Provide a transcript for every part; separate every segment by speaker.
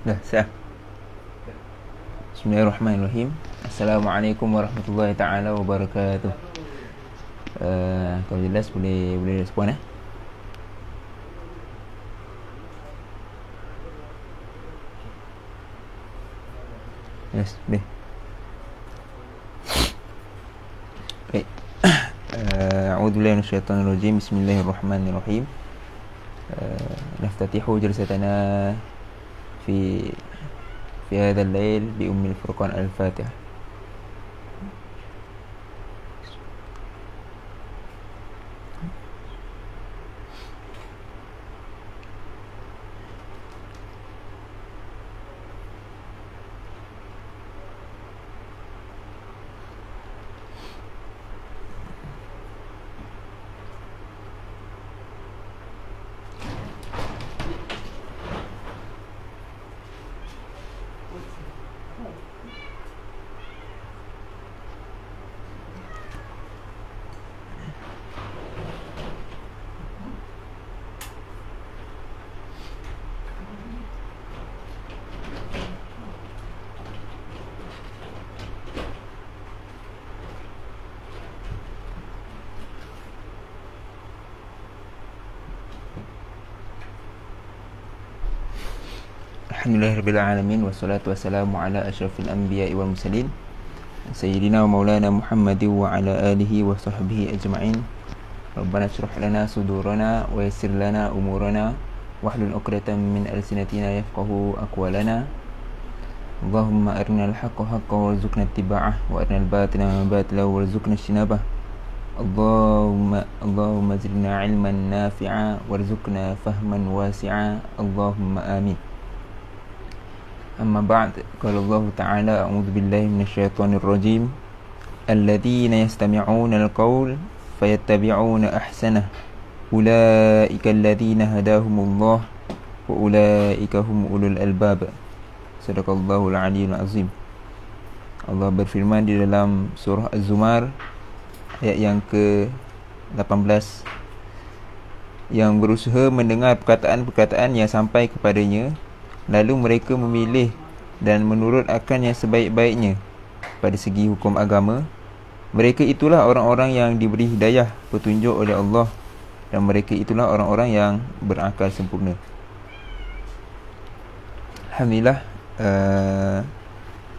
Speaker 1: Dah, siap. Bismillahirrahmanirrahim. Assalamualaikum warahmatullahi taala wabarakatuh. Kalau jelas boleh respon Yes, boleh. Baik. A'udzubillahi minasyaitonir rajim. Bismillahirrahmanirrahim. Naftatihu jalsatana fi hadha al-lail bi Ummil Furqan al-Fatihah. Alhamdulillahirrabbilalamin. Wassalatu wassalamu ala ashrafil anbiya'i wal mursalin Sayyidina wa maulana Muhammadin wa ala alihi wa sahbihi ajma'in. Rabbana syrah lana sudurana wa yassir lana umurana wahlul 'uqdatam min alsinatina yafqahu aqwalana. Allahumma arinal haqqa haqqan warzuqna ittiba'ah wa arinal batila batila warzuqna ijtinabah. Allahumma zidna 'ilman nafi'a warzuqna fahman wasi'a. Allahumma amin. Amma ba'd. Qala Allah Ta'ala, a'udzu billahi minasyaitonir rajim. Alladzina yastami'una al-qaul fayattabi'una ahsanah. Ulaika alladzina hadahumullah wa ulaika hum ulul albab. Sadaqallahul aliyyul azim. Allah berfirman di dalam surah Az-Zumar ayat yang ke-18, yang berusaha mendengar perkataan-perkataan yang sampai kepadanya, lalu mereka memilih dan menurut akan yang sebaik-baiknya pada segi hukum agama. Mereka itulah orang-orang yang diberi hidayah petunjuk oleh Allah, dan mereka itulah orang-orang yang berakal sempurna. Alhamdulillah.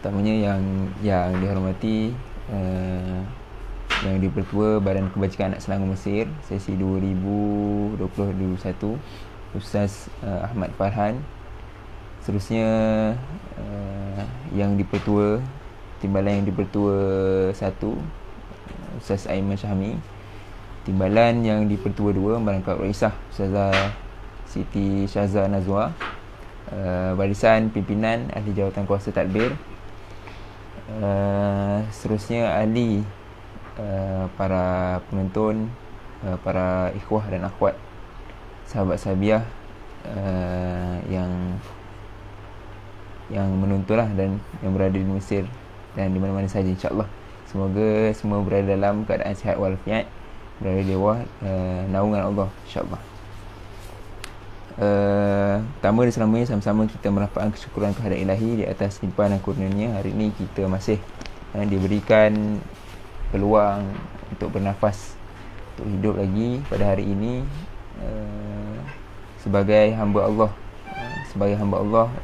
Speaker 1: Pertamanya yang dihormati yang dipertua Badan Kebajikan Anak Selangor Mesir sesi 2020-2021, Ustaz Ahmad Farhan. Seterusnya yang dipertua, timbalan yang dipertua 1, Ustaz Aiman Syahmi. Timbalan yang dipertua 2, Barangkali Raisah, Ustazah Siti Syazah Nazwa. Barisan pimpinan ahli jawatan kuasa tadbir. Seterusnya ahli para penonton, para ikhwah dan akhwat, sahabat sahabiah yang menontonlah dan yang berada di Mesir dan di mana-mana saja, insya-Allah. Semoga semua berada dalam keadaan sihat walafiat, berada di bawah naungan Allah, insya-Allah. Pertama dan selamanya, sama-sama kita merapatkan kesyukuran kehadirat Ilahi di atas limpahan dan kurnia-Nya. Hari ini kita masih diberikan peluang untuk bernafas, untuk hidup lagi pada hari ini sebagai hamba Allah,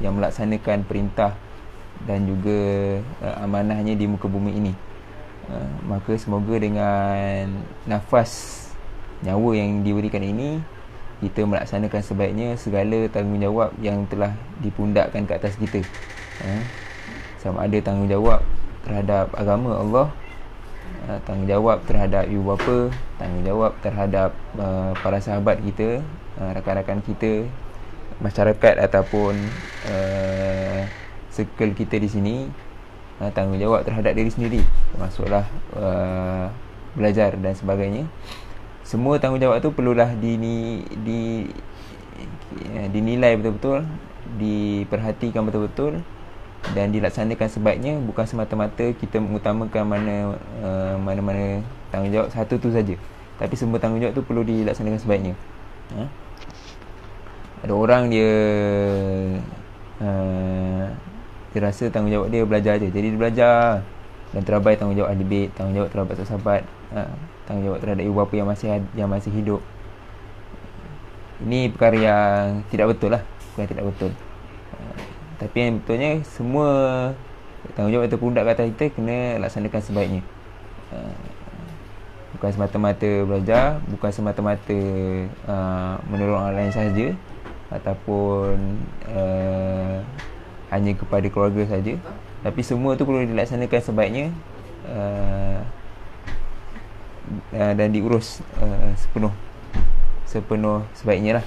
Speaker 1: yang melaksanakan perintah dan juga amanahnya di muka bumi ini. Maka semoga dengan nafas nyawa yang diberikan ini, kita melaksanakan sebaiknya segala tanggungjawab yang telah dipundakkan ke atas kita. Sama ada tanggungjawab terhadap agama Allah, tanggungjawab terhadap ibu bapa, tanggungjawab terhadap para sahabat kita, rakan-rakan kita, masyarakat ataupun circle kita di sini, tanggungjawab terhadap diri sendiri, termasuklah belajar dan sebagainya. Semua tanggungjawab tu perlulah dinilai betul-betul, diperhatikan betul-betul dan dilaksanakan sebaiknya. Bukan semata-mata kita mengutamakan mana-mana tanggungjawab satu tu saja, tapi semua tanggungjawab tu perlu dilaksanakan sebaiknya. Ada orang dia dia rasa tanggungjawab dia belajar je, jadi dia belajar dan terabai tanggungjawab ahli bait, tanggungjawab terhadap sahabat, tanggungjawab terhadap ibu bapa yang masih hidup. Ini perkara yang tidak betul lah, perkara tidak betul. Tapi yang betulnya semua tanggungjawab atau pundak ke atas kita kena laksanakan sebaiknya. Bukan semata-mata belajar, bukan semata-mata menolong orang lain sahaja, ataupun hanya kepada keluarga saja, tapi semua tu perlu dilaksanakan sebaiknya dan diurus sepenuh sebaiknya lah.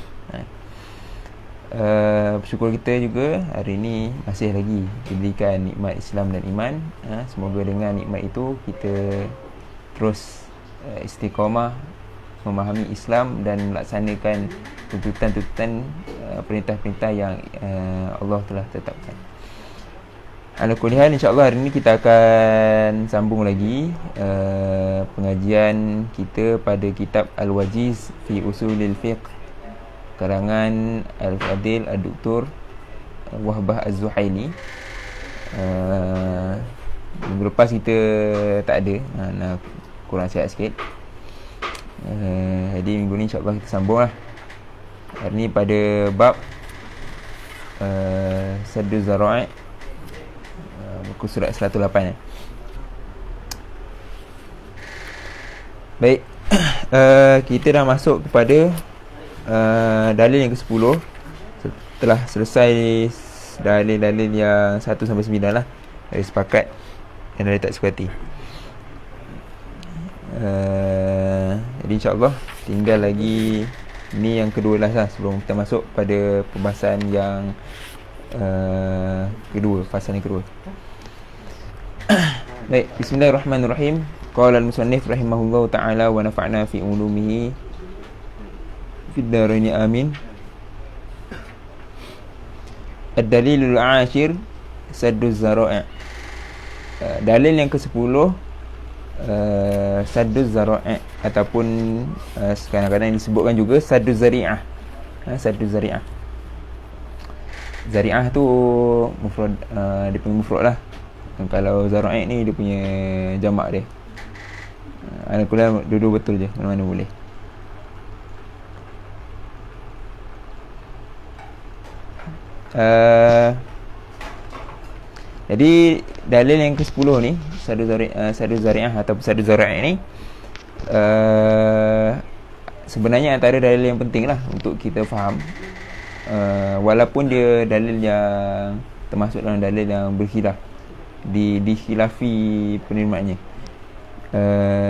Speaker 1: Bersyukur kita juga hari ini masih lagi diberikan nikmat Islam dan iman. Semoga dengan nikmat itu kita terus istiqamah memahami Islam dan melaksanakan tuntutan-tuntutan perintah-perintah yang Allah telah tetapkan. Ala kulli hal, insya-Allah hari ini kita akan sambung lagi pengajian kita pada kitab Al-Wajiz fi Usulil Fiqh karangan Al-Fadil Ad-Doktor Wahbah Az-Zuhaili. Minggu lepas kita tak ada, nak kurang sihat sikit. Jadi minggu ni insya-Allah kita sambung lah. Hari ni pada bab Saddu Zara'i, buku surat 108. Baik, kita dah masuk kepada dalil yang ke-10. Setelah selesai dalil-dalil yang 1 sampai 9 lah, dari sepakat dan dari tak sepakat. Jadi insya-Allah tinggal lagi ni yang kedua lah sebelum kita masuk pada pembahasan yang kedua, fasal yang kedua. Baik, bismillahirrahmanirrahim. Qala al-musannif rahimahullahu ta'ala wa nafa'na fi ulumihi fid daraini amin. Ad-dalilul 'ashir Saddu Zara'i. Dalil yang ke-10 Saddu Zara'i, ataupun kadang-kadang disebutkan juga Saddu Zari'ah. Saddu Zari'ah. Zari'ah tu mufrad, dia punya mufrad lah. Kalau Zara'i ni dia punya jamak dia. Alhamdulillah dua-dua betul je, mana-mana boleh. Jadi dalil yang ke-10 ni Saddu Zari'ah ataupun Saddu Zara'i ni sebenarnya antara dalil yang penting lah untuk kita faham, walaupun dia dalil yang termasuk dalam dalil yang berkhilaf, dikhilafi penerimaannya,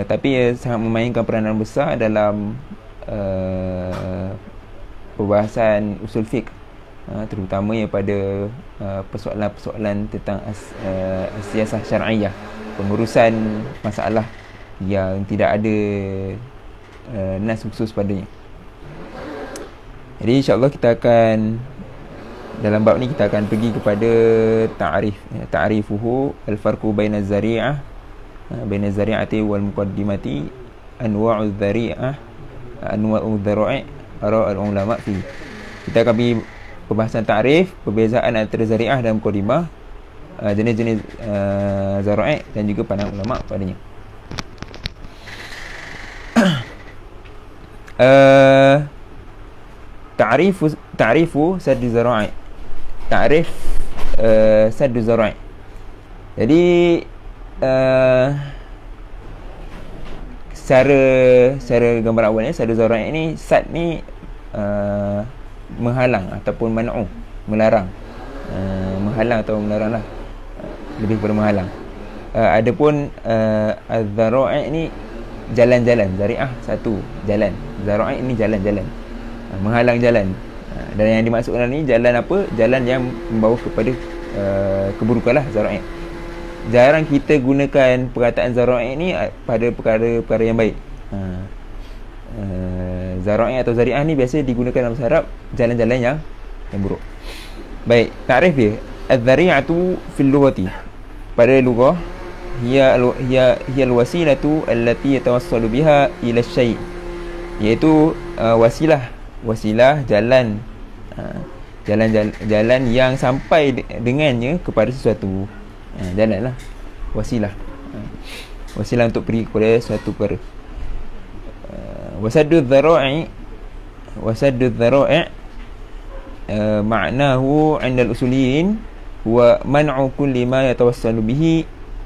Speaker 1: tapi ia sangat memainkan peranan besar dalam perbahasan usul fiqh, terutamanya pada persoalan-persoalan tentang siasah syar'iyah, pengurusan masalah yang tidak ada nas khusus padanya. Jadi insya-Allah kita akan, dalam bab ni kita akan pergi kepada ta'rifuhu al-farqu baina az-zari'ah baina az-zari'ati wal muqaddimati, anwa'uz zari'ah, anwa'uz zara'i, ara al-ulama fi. Kita akan pergi pembahasan ta'rif, perbezaan antara zari'ah dan muqaddimah, jenis-jenis zara'i dan juga pandangan ulama padanya. Ta'rifu Saddu Zara'i. Ta'rif Saddu Zara'i. Jadi secara gambar awalnya, Saddu Zara'i ni, sad ni menghalang ataupun man'u, melarang, menghalang atau melarang lah, lebih kepada menghalang. Adapun az-zara'i ni jalan-jalan, zari'ah satu jalan, zara'i ni jalan-jalan, menghalang jalan. Dan yang dimaksudkan ni jalan apa? Jalan yang membawa kepada keburukan lah, zara'i. Jarang kita gunakan perkataan zara'i ni pada perkara-perkara yang baik. Zara'i atau zari'ah ni biasa digunakan dalam bahasa Arab jalan-jalan yang buruk. Baik, takrif dia, az-zari'atu fil lughati, pada lughah hiya al-wasilatu allati yatawassalu biha ila syai', iaitu wasilah jalan jalan yang sampai dengannya kepada sesuatu. Jalan lah, wasilah. Wasilah untuk pergi kepada suatu perkara. Wasaddu dhara'i ma'nahu 'inda al-usuliyin huwa man'u kulli ma yatawassalu bihi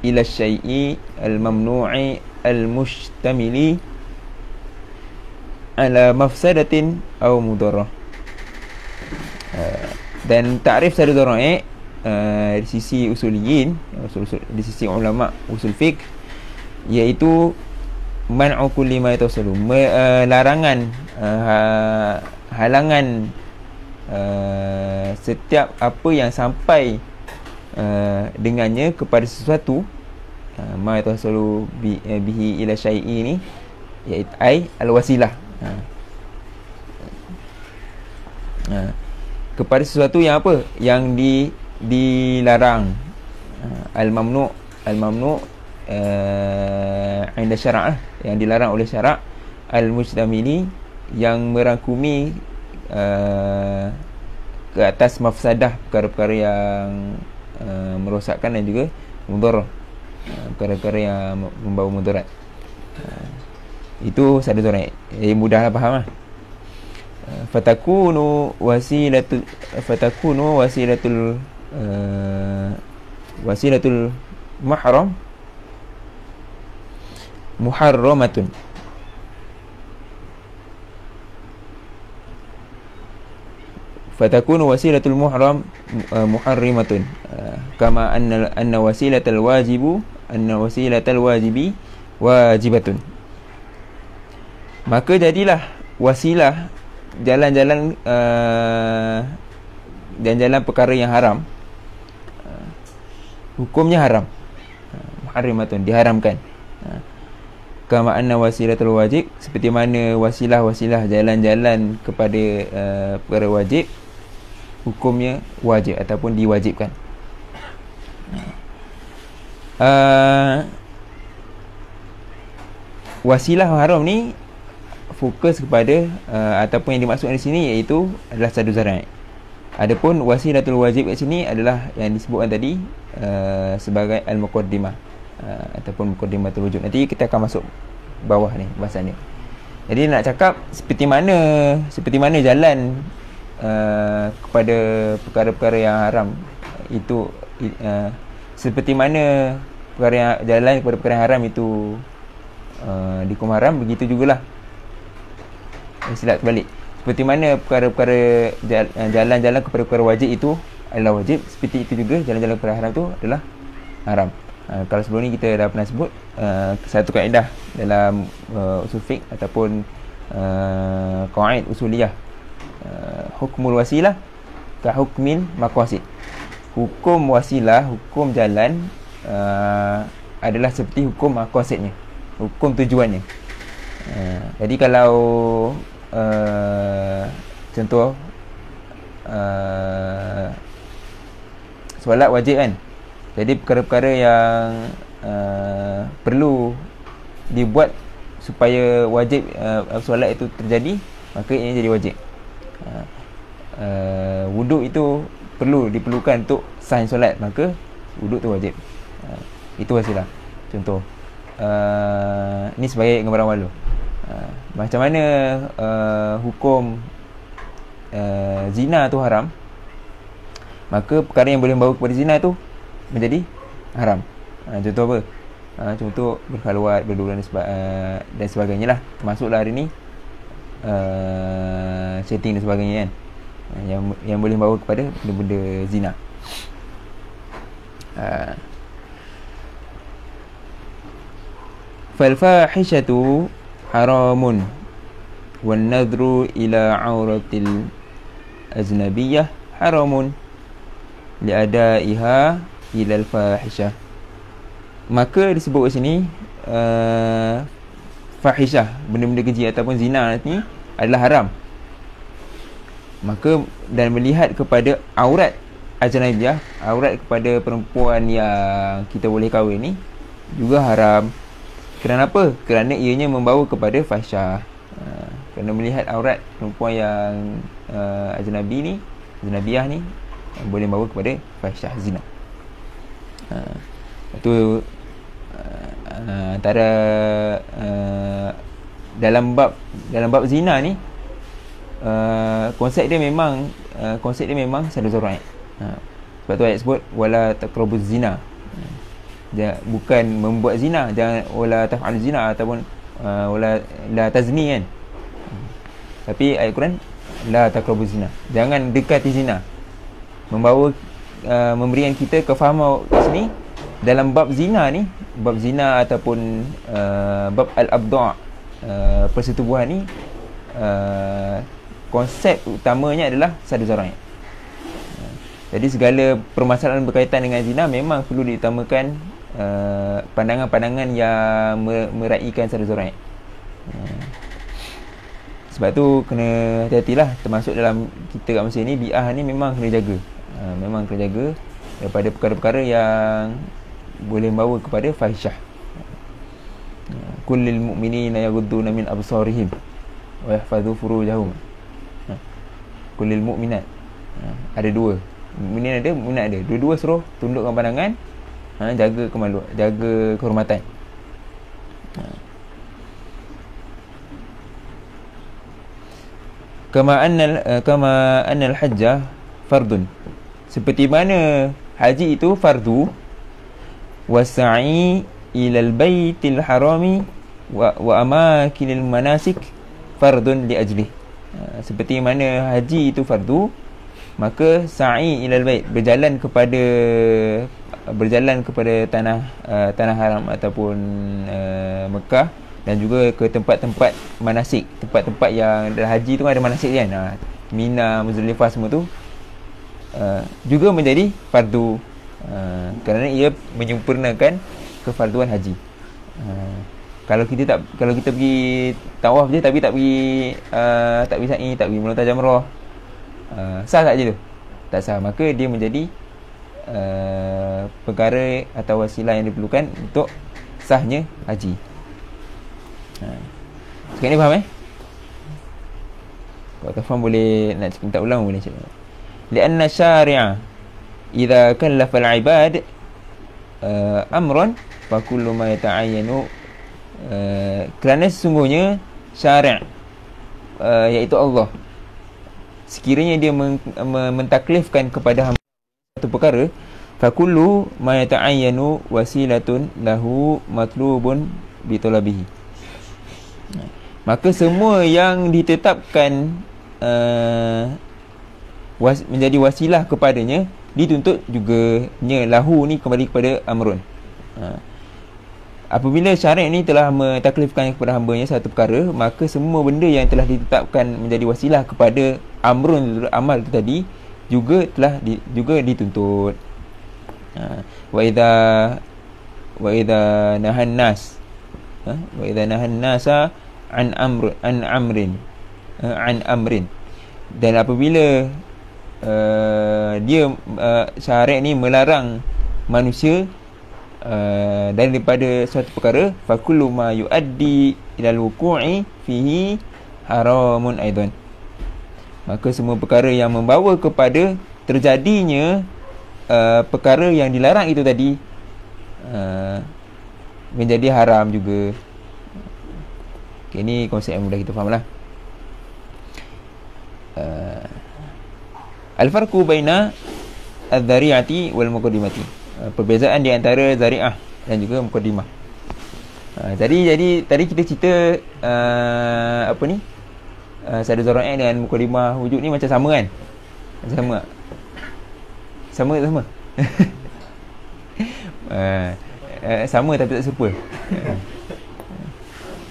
Speaker 1: ila syai'i al-mamnu'i al-mustamili ala mafsadatin aw mudarrah. Dan takrif saddu dhara'i di sisi usuliyin, di sisi ulama usul fiqh, iaitu man'u kulli ma yatawassalu, larangan, halangan setiap apa yang sampai dengannya kepada sesuatu, ma yatawassalu bihi ila syai'i ni, iaitu ai al-wasilah, kepada sesuatu yang apa, yang dilarang, al-mamnu' inda syara', yang dilarang oleh syara', al-mustamili, yang merangkumi ke atas mafsadah, perkara-perkara yang merosakkan dan juga mudarat, perkara-perkara yang membawa mudarat. Itu saddu dhara'i. Mudahlah faham lah. Fatakunu wasilatul muharram muharramatun. Fatakunu wasilatul muharram muharrimatun, kama anna wasilatul wajibi wajibatun. Maka jadilah wasilah, jalan-jalan dan jalan perkara yang haram, hukumnya haram, muharrimatun, diharamkan. Kama anna wasilatul wajib, seperti mana wasilah jalan-jalan kepada perkara wajib, hukumnya wajib ataupun diwajibkan. Wasilah haram ni fokus kepada ataupun yang dimaksudkan di sini iaitu adalah saddu dhara'i. Adapun wasilatul wajib kat sini adalah yang disebutkan tadi sebagai al-muqaddimah ataupun muqaddimatul wujud. Nanti kita akan masuk bawah ni bahasan ni. Jadi nak cakap seperti mana jalan kepada perkara-perkara yang haram itu, seperti mana perkara yang jalan kepada perkara yang haram itu dihukum haram, begitu jugalah silap terbalik. Seperti mana perkara-perkara jalan-jalan kepada perkara wajib itu adalah wajib, seperti itu juga jalan-jalan kepada haram itu adalah haram. Kalau sebelum ni kita dah pernah sebut satu kaedah dalam usul fiqh ataupun qawaid usuliyah, hukmul wasilah ka hukmil maqasid. Hukum wasilah, hukum jalan adalah seperti hukum maqasidnya, hukum tujuannya. Jadi kalau contoh solat wajib kan, jadi perkara-perkara yang perlu dibuat supaya wajib solat itu terjadi, maka ini jadi wajib. Wuduk itu diperlukan untuk sah solat, maka wuduk tu wajib. Itu wasilah. Contoh ni sebagai gambaran walu. Macam mana hukum zina tu haram, maka perkara yang boleh membawa kepada zina tu menjadi haram. Contoh apa? Contoh berkhalwat, berduaan dan sebagainya lah. Termasuklah hari ni chatting dan sebagainya kan, yang boleh membawa kepada benda-benda zina. Fal fahishatu haramun wan nadhru ila auratil ajnabiyyah haramun liadaiha ila al fahishah. Maka disebut kat sini fahishah, benda-benda keji ataupun zina ni adalah haram. Maka dan melihat kepada aurat ajnabiyah, aurat kepada perempuan yang kita boleh kahwin ni juga haram. Kerana apa? Kerana ianya membawa kepada fahsyah. Kerana melihat aurat perempuan yang ajnabi ni ajnabiah ni boleh membawa kepada fahisyah zina. Itu antara dalam bab zina ni, konsep dia memang sadu zara'i. Sebab tu ayat sebut wala taqrabuz zina. Bukan membuat zina, jangan wala taf'al zina ataupun wala la tazni kan. Tapi ayat Quran la taqrabuz zina, jangan dekati zina. Membawa memberikan kita kefahaman kat sini dalam bab zina ni, bab zina ataupun bab al-abda', persetubuhan ni, konsep utamanya adalah sadu zara'i. Jadi segala permasalahan berkaitan dengan zina memang perlu diutamakan pandangan-pandangan yang meraihkan sadu zara'i. Sebab tu kena hati-hatilah, termasuk dalam kita kat Malaysia ni, bi'ah ni memang kena jaga. Memang kena jaga daripada perkara-perkara yang boleh membawa kepada fahisyah. Kullil mu'minina yaghudduna min absarihim wa yahfadhu furujahum. Kullil mu'minat, ada dua, mukminin ada, mukminat ada. Dua-dua suruh tundukkan pandangan, jaga kemaluan, jaga kehormatan. Kama annal hajjah fardun, seperti mana haji itu fardu, wasa'i ilal baitil harami wa amakinil manasik fardun li ajlih. Seperti mana haji itu fardu, maka sa'i ilal bait, berjalan kepada tanah haram ataupun Mekah, dan juga ke tempat-tempat manasik, tempat-tempat yang dalam haji tu ada manasik kan, Mina, Muzdalifah, semua tu juga menjadi fardu, kerana ia menyempurnakan kefarduan haji. Kalau kita pergi tawaf je tapi tak pergi sa'i, tak pergi melontar jamrah, sah tak je tu? Tak sah. Maka dia menjadi perkara atau wasilah yang diperlukan untuk sahnya haji. Sekarang ni faham Kalau tak faham boleh nak minta ulang, boleh cakap. Lianna syari'a idza kallafa al-ibad amran fa kullu ma yata'ayyanu, kerana sesungguhnya syari' iaitu Allah, sekiranya dia mentaklifkan kepada hamba satu perkara, fa kullu ma yata'ayyanu wasilatun lahu matlubun bi talabihi, maka semua yang ditetapkan menjadi wasilah kepadanya dituntut juga lahu ni kembali kepada amrun. Apabila syariat ni telah mentaklifkan kepada hambanya satu perkara, maka semua benda yang telah ditetapkan menjadi wasilah kepada amrun, amal itu tadi, juga dituntut. Wa idza nahan nas wa idza nahan nasa an amrin, dan apabila syariat ni melarang manusia daripada suatu perkara, fa kullu ma yuaddi ilal wuqu'i fihi haramun aidan, maka semua perkara yang membawa kepada terjadinya perkara yang dilarang itu tadi menjadi haram juga. Ini konsep yang mudah kita faham lah. Al-farqu baina adz-dzari'ati wal muqaddimati, perbezaan di antara zari'ah dan juga muqaddimah. Jadi tadi kita cerita sadu zara'i dengan muqaddimah wujud ni macam sama kan? Macam sama tak? Sama tak sama? Sama tapi tak serupa.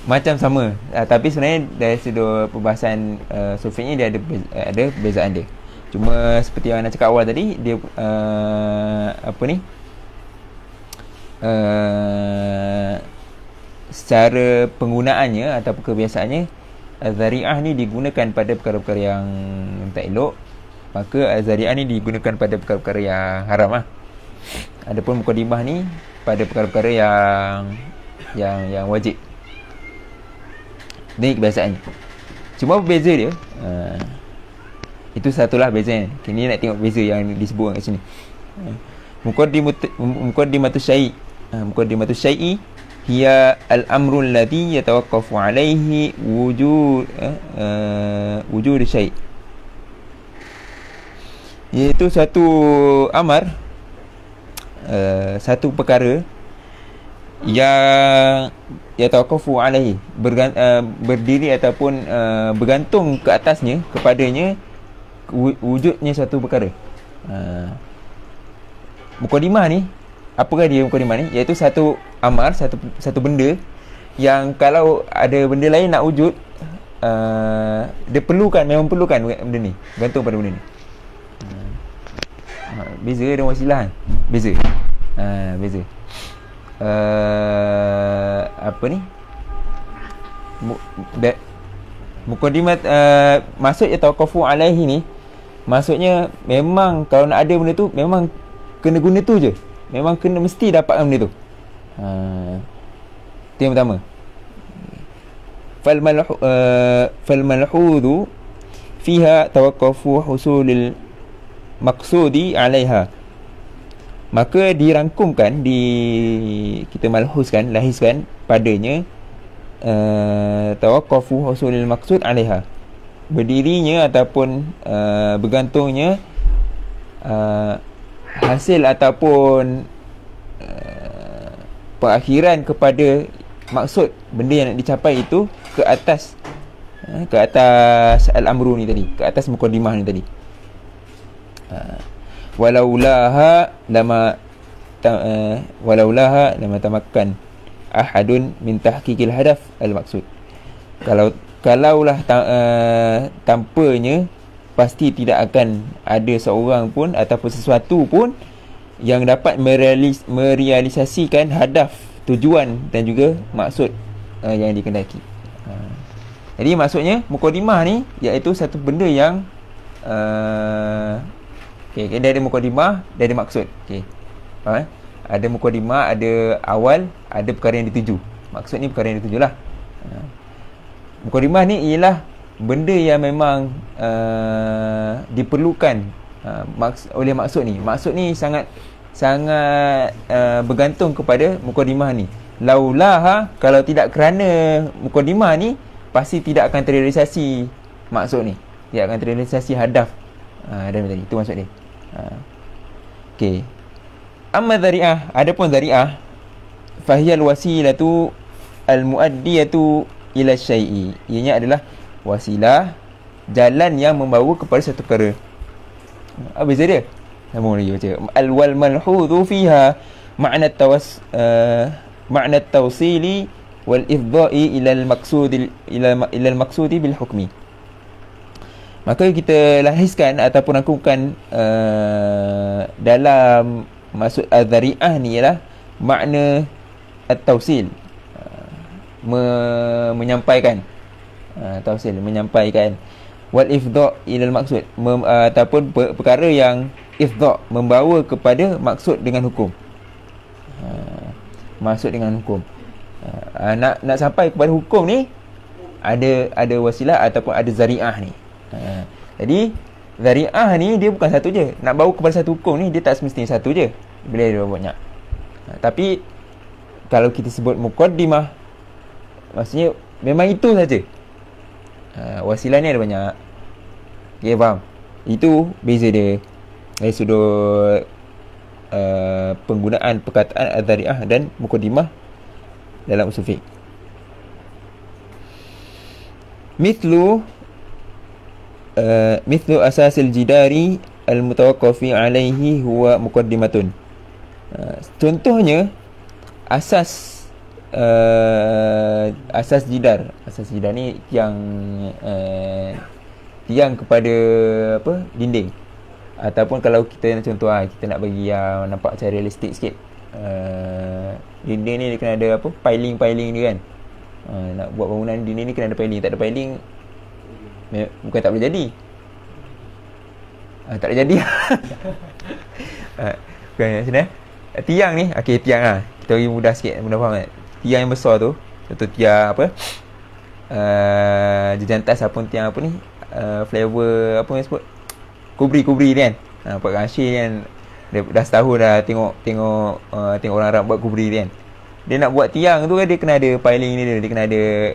Speaker 1: Macam sama, tapi sebenarnya dari sudut perbahasan sulfiknya dia ada perbezaan dia. Cuma seperti yang nak cakap awal tadi, dia secara penggunaannya atau kebiasaannya, zari'ah ni digunakan pada perkara-perkara yang tak elok, maka zari'ah ni digunakan pada perkara-perkara yang haram lah. Adapun muqaddimah ni pada perkara-perkara yang wajib. Ini kebiasaannya. Cuma berbeza dia, Itu satulah bezanya. Kini nak tengok beza yang disebut kat sini. Muqaddimatu syai'. Muqaddimatu syai'i hiya al-amru alladhi yatawaqqafu alaihi wujud syai'. Iaitu satu amar, satu perkara yang yatawaqqafu alaihi, berdiri ataupun bergantung ke atasnya, kepadanya wujudnya satu perkara. Muqaddimah ni, apakah dia muqaddimah ni? Iaitu satu amar, satu benda yang kalau ada benda lain nak wujud, dia memang perlukan benda ni, bergantung pada benda ni. Beza dengan wasilah kan? Beza. Beza. Apa ni? Muqaddimat maksud yatawaqqafu alaihi ni, maksudnya memang kalau nak ada benda tu memang kena guna tu je. Memang kena mesti dapatkan benda tu. Itu yang pertama. Falmalhudhu fiha tawaqqafu husulil maqsudi alaiha. Maka dirangkumkan, kita malhuskan, lahiskan padanya tawaqqafu husulil maqsud alaiha, berdirinya ataupun bergantungnya hasil ataupun perakhiran kepada maksud benda yang nak dicapai itu ke atas al-amru ni tadi, ke atas muqaddimah ni tadi. Walaulaha lama tamakkan ahadun min tahqiqil hadaf al-maqsud. Kalaulah tanpanya pasti tidak akan ada seorang pun ataupun sesuatu pun yang dapat merealisasikan hadaf, tujuan dan juga maksud yang dikehendaki. Jadi maksudnya muqaddimah ni iaitu satu benda yang dia ada muqaddimah, dia ada maksud. Ada muqaddimah, ada awal, ada perkara yang dituju. Maksud ni perkara yang dituju lah. Muqaddimah ni ialah benda yang memang diperlukan oleh maksud ni. Maksud ni sangat bergantung kepada muqaddimah ni. Laulaha, kalau tidak kerana muqaddimah ni, pasti tidak akan terrealisasi maksud ni, tidak akan terrealisasi hadaf dan tadi. Itu maksud dia. Okey. Amma dhari'ah, adapun dhari'ah, fahiyal wasilatu al-muaddiyatu ila syai'i. Ianya adalah wasilah, jalan yang membawa kepada satu perkara. Apa beza dia? Sambung lagi baca. Al-wal malhudhu fiha ma'na at-tawsili wal ifdha'i ila al-maqsudi bil hukmi. Maka kita lahiskan ataupun rangkumkan dalam maksud al-dhari'ah ni ialah makna at-tawsil, menyampaikan, tawsil, menyampaikan, wal ifdha' ila al-maqsud, ataupun perkara yang ifdha', membawa kepada maksud dengan hukum. Maksud dengan hukum. Nak sampai kepada hukum ni ada wasilah ataupun ada zari'ah ni. Jadi zari'ah ni dia bukan satu je. Nak bawa kepada satu hukum ni dia tak semestinya satu je. Bila dia banyak. Tapi kalau kita sebut muqaddimah, maksudnya memang itu saja. Wasilah ni ada banyak. Okay, faham? Itu beza dia dari sudut penggunaan perkataan az-zari'ah dan muqaddimah dalam usul fiqh. Mithlu asasil jidari al-mutawaqqafi alaihi huwa muqaddimatun. Contohnya asas jidar. Asas jidar ni tiang kepada apa? Dinding. Ataupun kalau kita nak contoh, kita nak bagi yang nampak macam realistik sikit. Dinding ni dia kena ada apa? Piling dia kan. Nak buat bangunan dinding ni kena ada piling. Tak ada piling bukan tak boleh jadi. Tak boleh jadi. Bukan macam tiang ni. Okey, tiang lah. Kita bagi mudah sikit, mudah faham kan? Tiang yang besar tu, contoh tiang apa? Jejantas ataupun tiang apa ni? Flavor apa yang sebut? kubri kan. Pak Rashid kan dah setahun dah tengok orang Arab buat kubri kan. Dia nak buat tiang tu kan, dia kena ada piling ni dia kena ada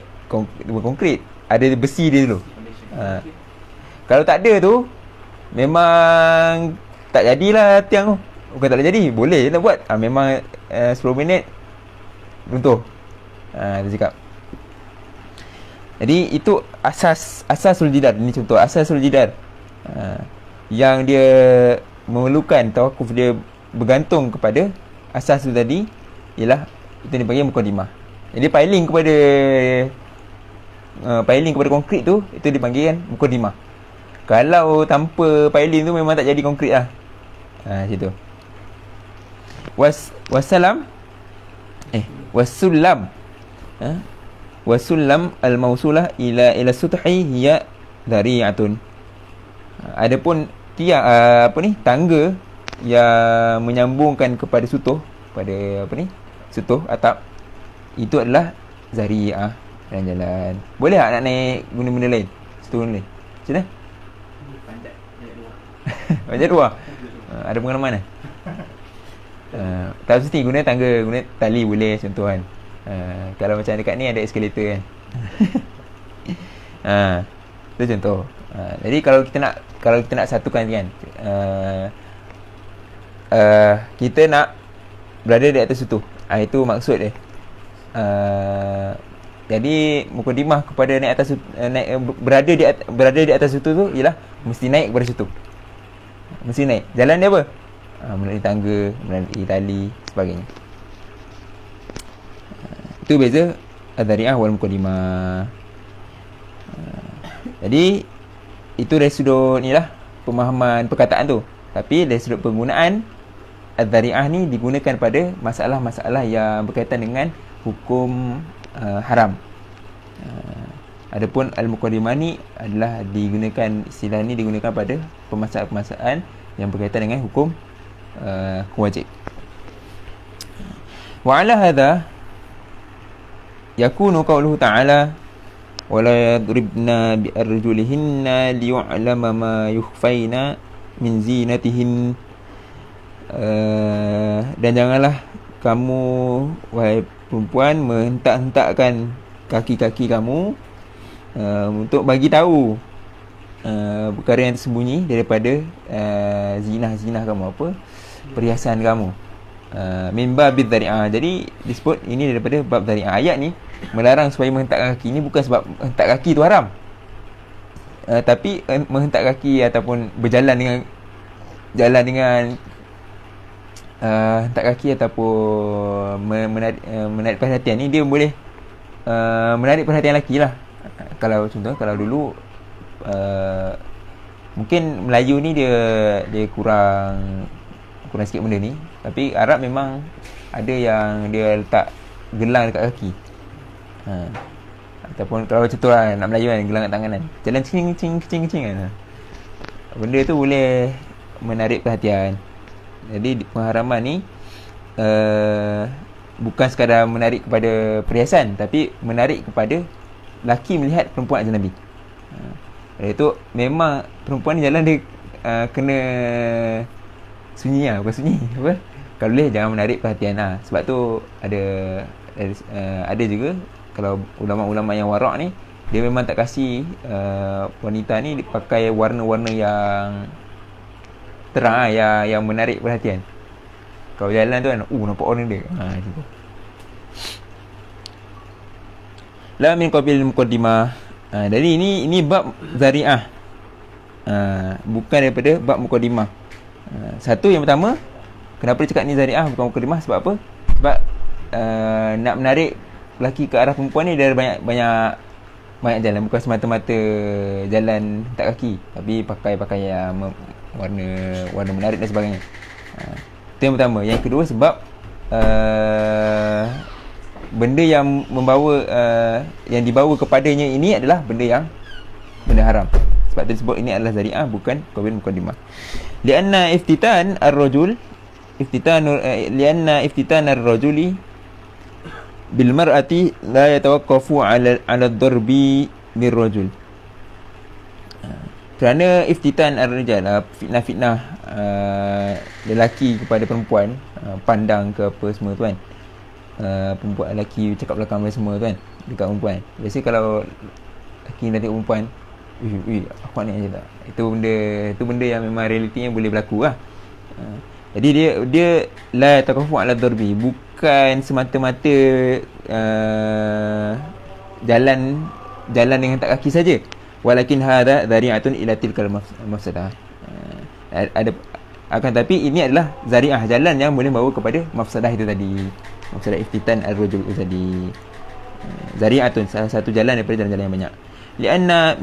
Speaker 1: konkrit, ada besi dia dulu. Kalau tak ada tu memang tak jadilah tiang tu. Bukan tak boleh jadi, boleh je nak buat. Memang 10 minit runtuh. Dia cakap. Jadi itu asasul jidar. Ini contoh asasul jidar. Yang dia memerlukan tawakuf, dia bergantung kepada asas tu tadi, ialah itu dipanggil mukadimah. Jadi piling kepada konkrit tu, itu dipanggil kan mukadimah. Kalau tanpa piling tu memang tak jadi konkrit lah. Situ. Wassalam Wasullam al-mausulah ila suthi hiya dhari'atun. Adapun tiang tangga yang menyambungkan kepada sutuh, pada sutuh atap, itu adalah zari'ah, jalan-jalan. Boleh tak nak naik benda-benda lain? Sutuh lain. Macam mana? Panjat luar. Ada pengalaman tak mesti guna tangga, guna tali boleh, contoh kan. Kalau macam dekat ni ada eskalator kan. Itu contoh. Jadi kalau kita nak satukan kan, kita nak berada di atas sutuh. Itu maksud dia. Jadi mukadimah kepada berada di atas sutuh tu ialah mesti naik kepada sutuh. Mesti naik. Jalan dia apa? Melalui tangga, melalui tali, sebagainya. Itu beza ad-dhari'ah wal mukadimah. Jadi itu dari sudut ni lah pemahaman perkataan tu. Tapi dari sudut penggunaan, ad-dhari'ah ni digunakan pada masalah-masalah yang berkaitan dengan hukum haram. Adapun al-mukadimah ni adalah istilah ni digunakan pada permasalahan-permasalahan yang berkaitan dengan hukum wajib. Wa ala hadha yakunu qawluhu ta'ala wala yadribna bi arjulihinna liyu'lama ma yukhfaina min zinatihin. Dan janganlah kamu wahai perempuan menghentak-hentakkan kaki-kaki kamu untuk bagi tahu perkara yang tersembunyi daripada zinah-zinah kamu, perhiasan kamu. Min babid dhari'ah. Jadi disebut ini daripada bab dhari'ah. Ayat ni melarang supaya menghentakkan kaki. Ini bukan sebab hentak kaki tu haram, tapi menghentak kaki ataupun berjalan dengan hentak kaki ataupun menarik perhatian ni, dia boleh menarik perhatian lelaki lah. Kalau dulu mungkin Melayu ni dia kurang sikit benda ni. Tapi Arab memang ada yang dia letak gelang dekat kaki. Ataupun kalau macam tu lah, nak Melayu kan, gelang kat tangan kan, jalan kecing kan. Benda tu boleh menarik perhatian. Jadi pengharaman ni bukan sekadar menarik kepada perhiasan, tapi menarik kepada lelaki melihat perempuan ajnabi. Dari tu memang perempuan ni jalan dia kena sunyi lah, bukan sunyi apa? Kalau boleh jangan menarik perhatian lah. Sebab tu ada juga kalau ulama-ulama yang warak ni, dia memang tak kasih wanita ni pakai warna-warna yang terang lah, yang menarik perhatian. Kalau jalan tu kan, nampak orang dia. Gitu. La min qabil muqaddimah. Jadi ini bab zari'ah. Bukan daripada bab muqaddimah. Satu yang pertama, kenapa dia cakap ni zari'ah bukan muqaddimah? Sebab apa? Sebab nak menarik lelaki ke arah perempuan ni dari banyak jalan. Bukan semata-mata jalan tak kaki, tapi pakai pakaian warna menarik dan sebagainya. Itu yang pertama. Yang kedua, sebab benda yang yang dibawa kepadanya ini adalah benda haram. Sebab tu disebut ini adalah zari'ah, bukan qabil muqaddimah. Lianna iftitan ar-rajuli bil mar'ati la yatawaqqafu 'ala ad-darbi bir rajul. Kerana iftitan ar-rijal, fitnah-fitnah lelaki kepada perempuan, pandang ke apa semua tu kan, perempuan lelaki cakap belakang semua tu kan dekat perempuan. Biasa kalau lelaki nak tengok perempuan, aku ni aja tak, itu benda yang memang realitinya boleh berlaku lah. Jadi dia la taqafu ala darbi, bukan semata-mata jalan dengan tak kaki saja, walakin hadha dhari'atun ila tilkal mafsadah. Ada akan tapi ini adalah zari'ah, jalan yang boleh bawa kepada mafsadah itu tadi, mafsadah iftitan ar-rajul itu tadi. Zari'atun, salah satu jalan daripada jalan-jalan yang banyak. Lianna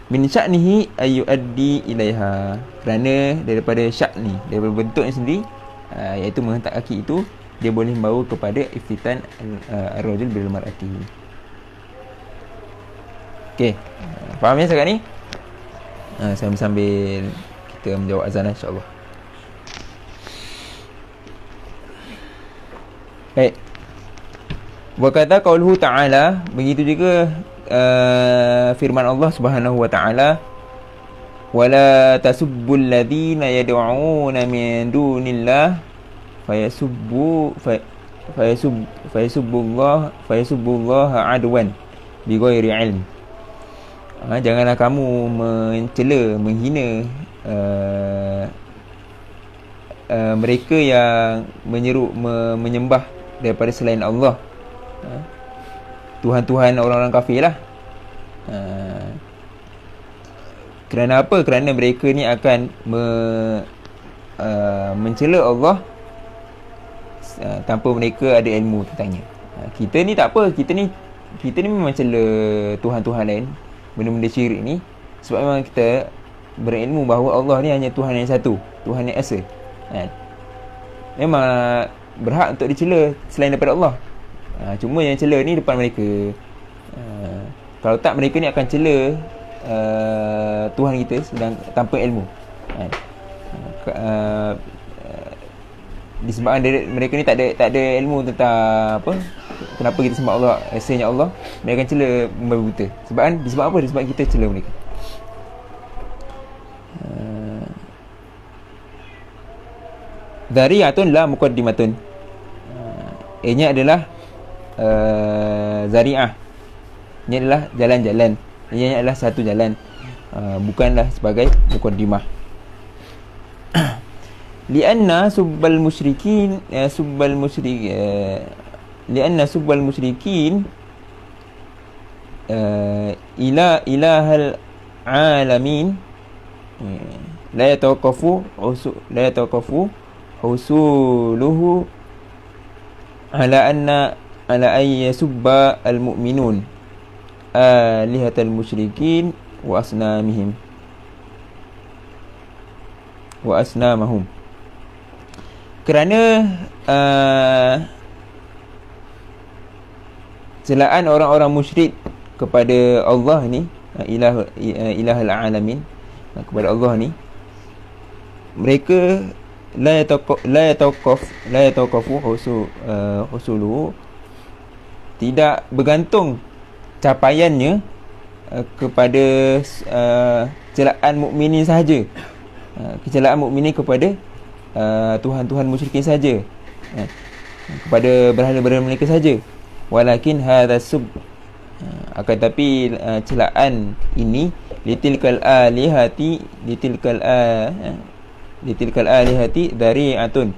Speaker 1: min sya'nihi ayyuaddi ilaiha, kerana daripada sya'ni, daripada bentuknya sendiri, iaitu menghentak kaki itu, dia boleh membawa kepada iftitan ar-rajul bil mar'ati. Okey, faham ya sekarang ni? Sambil kita menjawab azan insya-Allah. Baik. Wa kata qauluhu ta'ala, begitu juga firman Allah Subhanahu wa ta'ala, wala tasubbul ladzina yad'una min dunillah fayasubbullaha adwan bighairi ilm. Janganlah kamu mencela, menghina mereka yang menyembah daripada selain Allah, Tuhan-Tuhan orang-orang kafir lah. Kerana apa? Kerana mereka ni akan mencela Allah tanpa mereka ada ilmu tentangnya. Kita ni tak apa, kita ni memang cela Tuhan-Tuhan lain, benda-benda syirik ni, sebab memang kita berilmu bahawa Allah ni hanya Tuhan yang satu, Tuhan yang esa. Memang berhak untuk dicela selain daripada Allah. Cuma yang cela ni depan mereka. Kalau tak, mereka ni akan cela Tuhan kita sedang tanpa ilmu. Disebabkan mereka ni tak ada ilmu tentang apa, kenapa kita sembah Allah, esanya Allah, mereka akan cela membabi buta. Disebab apa? Disebab kita cela mereka. Zari'atun la muqaddimatun. Ianya adalah zari'ah. Ini adalah jalan-jalan. Ianya adalah satu jalan, bukanlah sebagai muqaddimah. Lianna subbal musyrikin ila ilahal alamin la yatawaqqafu husuluhu ala ay yasubba al mu'minun alihatal musyrikin wa asnamahum. Kerana celaan orang-orang musyrik kepada Allah ni, ilahul alamin, kepada Allah ni, mereka la yatawaqafu husuluhu, tidak bergantung capaiannya kepada celaan mukminin sahaja, kecelaan mukminin kepada Tuhan-Tuhan musyrikin saja, kepada berhala-berhala mereka saja. Walakin hadha sub, akan tapi celaan ini litilkal alihati dari'atun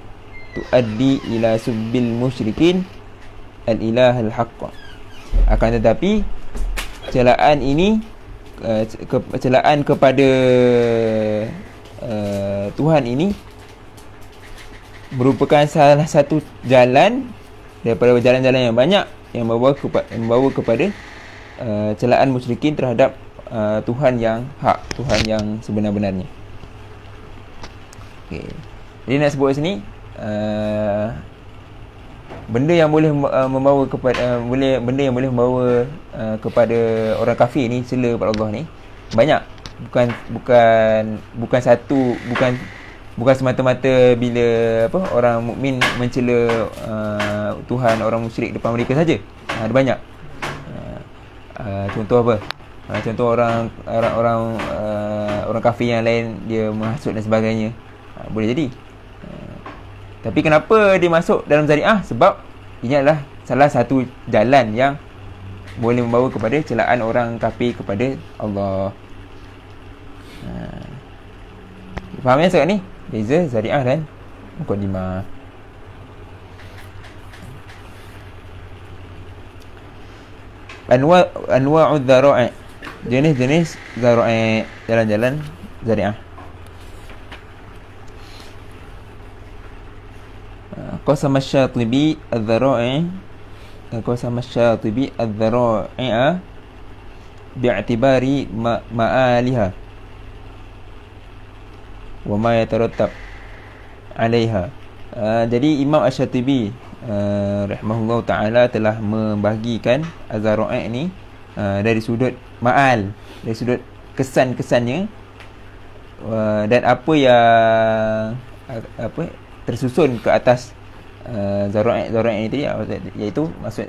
Speaker 1: tuaddi ila subbil musyrikin al-ilah al-haqq. Akan tetapi celaan ini, celaan kepada Tuhan ini merupakan salah satu jalan daripada jalan-jalan yang banyak yang membawa kepada celaan musyrikin terhadap Tuhan yang hak, Tuhan yang sebenar-benarnya. Okay. Jadi nak sebut sini, benda yang boleh membawa kepada benda yang boleh membawa kepada orang kafir ni cela kepada Allah ni banyak. Bukan satu, bukan semata-mata bila orang mukmin mencela Tuhan orang musyrik depan mereka saja. Ada banyak. Contoh apa? Contoh orang kafir yang lain dia menghasut dan sebagainya, boleh jadi. Tapi kenapa dia masuk dalam zari'ah? Sebab ini adalah salah satu jalan yang boleh membawa kepada celaan orang kafir kepada Allah. Faham ya sekarang ni? Beza zari'ah dan muqaddimah. Anwa'ud dhara'i, jenis-jenis dhara'i, jalan-jalan zari'ah. Qasama Syatibi adh-dhara'i, qasama Syatibi adh-dhara'i'a bi'atibari ma'aliha wa ma yatarattab 'alaiha. Jadi Imam Asy-Syatibi rahimahullah ta'ala telah membahagikan az-dhara'i ni dari sudut ma'al, dari sudut kesan-kesannya, dan apa yang tersusun ke atas dhara'i ni tadi, iaitu maksud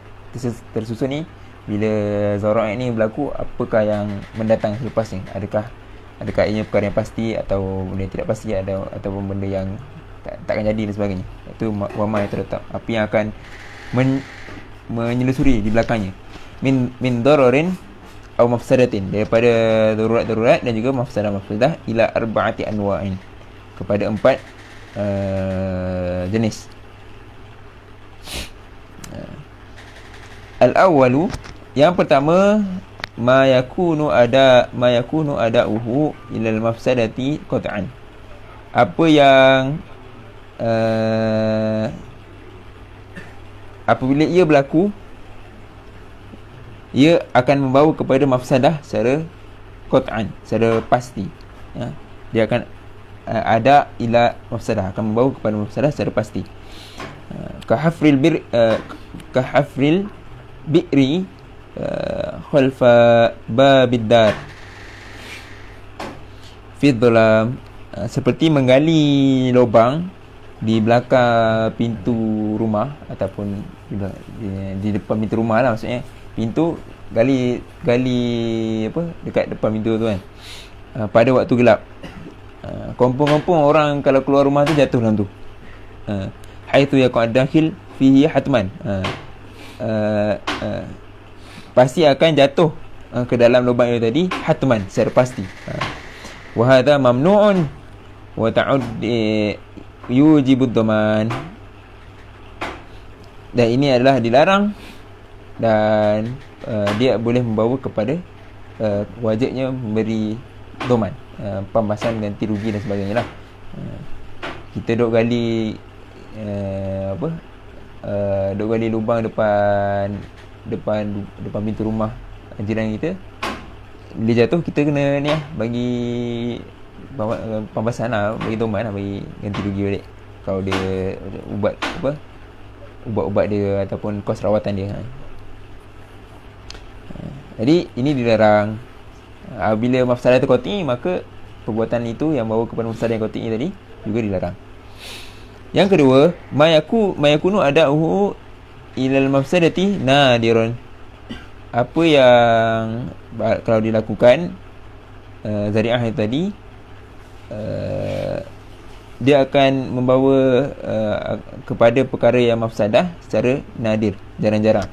Speaker 1: tersusun ni, bila dhara'i ni berlaku, apakah yang mendatang selepasnya, adakah ianya perkara yang pasti atau benda yang tidak pasti, ataupun benda yang takkan jadi dan sebagainya. Itu wama yang terletak, apa yang akan menyelusuri di belakangnya. Min dararin atau mafsadatin, daripada darurat dan juga mafsadah ila arba'ati anwa'in, kepada 4 jenis. Al-awwalu, yang pertama, ma yakunu ada'uhu ilal mafsadati qat'an, apa yang apabila ia berlaku, ia akan membawa kepada mafsadah secara qat'an, secara pasti, ya. Dia akan ada ila mafsadah, akan membawa kepada mafsadah secara pasti. Kahafril bi'ri khalfa babid dar fi dhalam, seperti menggali lubang di belakang pintu rumah, ataupun di depan pintu rumah lah, maksudnya pintu gali apa dekat depan pintu tu kan, pada waktu gelap. Kompong-kompong orang kalau keluar rumah tu jatuh dalam tu, haitsu yaqad dakhil fihi hatman, pasti akan jatuh ke dalam lubang itu tadi, hatman, secara pasti. Wa hadha mamnu'un wa ta'ud yujibud dhaman, dan ini adalah dilarang, dan dia boleh membawa kepada wajibnya memberi dhaman, pembahasan ganti rugi dan sebagainya lah. Kita duk gali duk gali lubang depan pintu rumah jiran kita, bila jatuh kita kena ni lah, bagi pembahasan lah, bagi doman lah, bagi ganti rugi balik kalau dia ubat dia ataupun kos rawatan dia. Jadi ini dilarang. Bila mafsadah tu qati, maka perbuatan itu yang bawa kepada mafsadah yang qati tadi juga dilarang. Yang kedua, mayakunu ada'uhu ilal mafsadati nadirun, apa yang kalau dilakukan zari'ah itu tadi, dia akan membawa kepada perkara yang mafsadah secara nadir, jarang-jarang.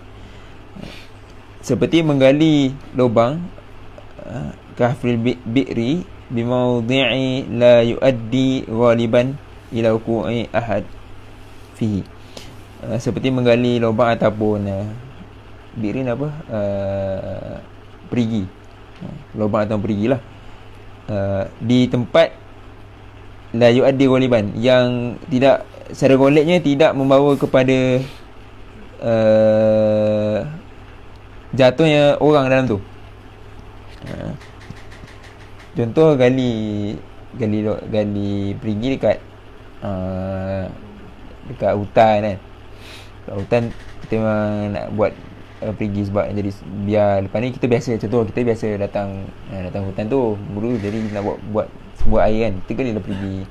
Speaker 1: Seperti menggali lubang, kahfril bi'ri bimawdi'i la yuaddi ghaliban ila wuqu'i ahad fihi, seperti menggali lubang ataupun bi'ri apa, perigi, lubang atau perigi lah, di tempat la yuaddi ghaliban, yang tidak secara goleknya tidak membawa kepada jatuhnya orang dalam tu. Contoh gali perigi dekat hutan kan. Dekat hutan kita memang nak buat perigi, sebab jadi biar lepas ni kita biasa, contoh kita biasa datang hutan tu buru, jadi nak buat sebuah air kan, kita gali lah perigi.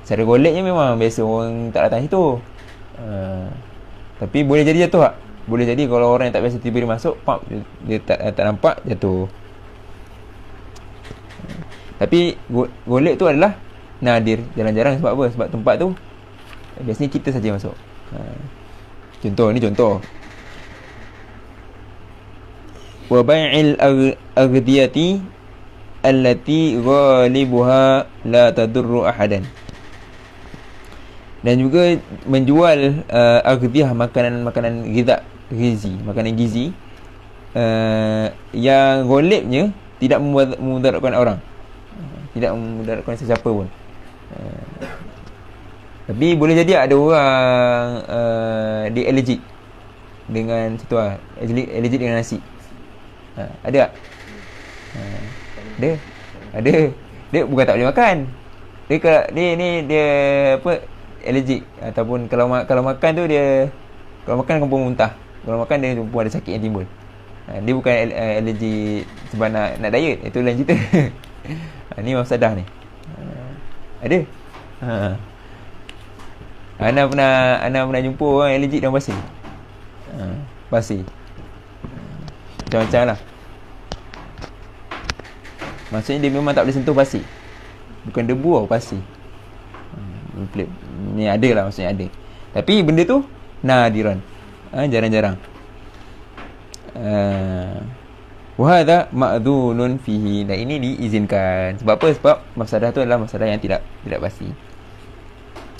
Speaker 1: Secara goleknya memang biasa orang tak datang situ, tapi boleh jadi jatuh tak? Boleh jadi kalau orang yang tak biasa tiba dia masuk, dia tak nampak, jatuh. Tapi golek tu adalah nadir, jarang-jarang. Sebab apa? Sebab tempat tu biasanya kita saja masuk. Contoh. Wa bai'il aghdiyati allati ghalibuha la tadurru ahadan. Dan juga menjual aghdiyah, makanan gizi, makanan gizi yang ghalibnya tidak memudaratkan orang, tidak memudaratkan sesiapa pun. Tapi boleh jadi ada orang dia allergic dengan situ lah, allergic dengan nasi. Ada tak? Ada. Dia bukan tak boleh makan. Dia apa, allergic, ataupun kalau makan tu dia, kalau makan pun muntah. Kalau makan dia pun ada sakit yang timbul. Dia bukan allergi sebab nak diet. Itu lain cerita. Ni mafsadah ni. Ada. Ana pernah jumpa orang allergic dengan pasir. Pasir. Macam-macam lah. Maksudnya dia memang tak boleh sentuh pasir. Bukan debu tau, pasir. Ni ada lah, maksudnya ada. Tapi benda tu nadiran, jarang-jarang. Wahada ma'dhunun fihi. Dan ini diizinkan. Sebab apa? Sebab mafsadah tu adalah mafsadah yang tidak pasti.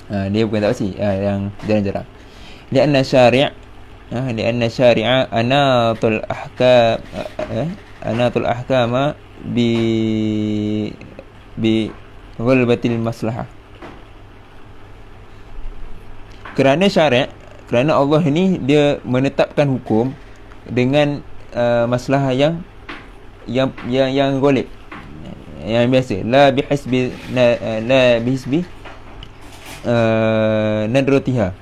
Speaker 1: Dia bukan tak pasti, yang jarang-jarang. Lianna syari'a anatul ahkama bi ghulbatil maslahah. Kerana Allah ni dia menetapkan hukum dengan maslahah yang ghalib, yang biasa, la bihisbi nadratiha,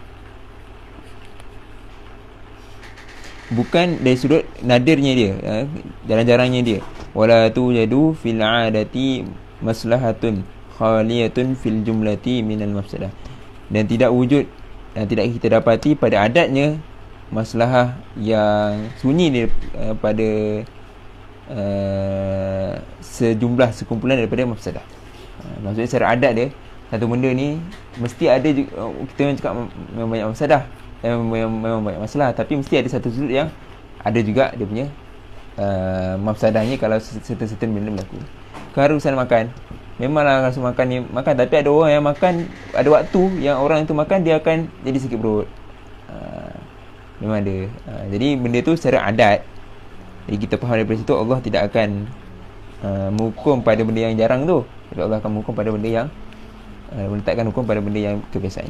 Speaker 1: bukan dari sudut nadirnya dia, jarang-jarangnya dia. Wala tujadu fil 'adati maslahatun khaliyatun fil jumlati minal mafsadah. Dan tidak kita dapati pada adatnya maslahah yang sunyi daripada sejumlah sekumpulan daripada mafsadah. Maksudnya secara adat dia, satu benda ni mesti ada juga, kita memang cakap memang banyak mafsadah, memang banyak masalah, tapi mesti ada satu sudut yang ada juga dia punya mafsadahnya kalau certain benda berlaku. Keharusan makan, memanglah rasa makan ni makan, tapi ada orang yang makan, ada waktu yang orang itu makan dia akan jadi sakit perut. Memang ada. Jadi benda tu secara adat. Jadi kita faham daripada situ Allah tidak akan menghukum pada benda yang jarang tu. Tapi Allah akan menghukum pada benda yang meletakkan hukum pada benda yang kebiasaan.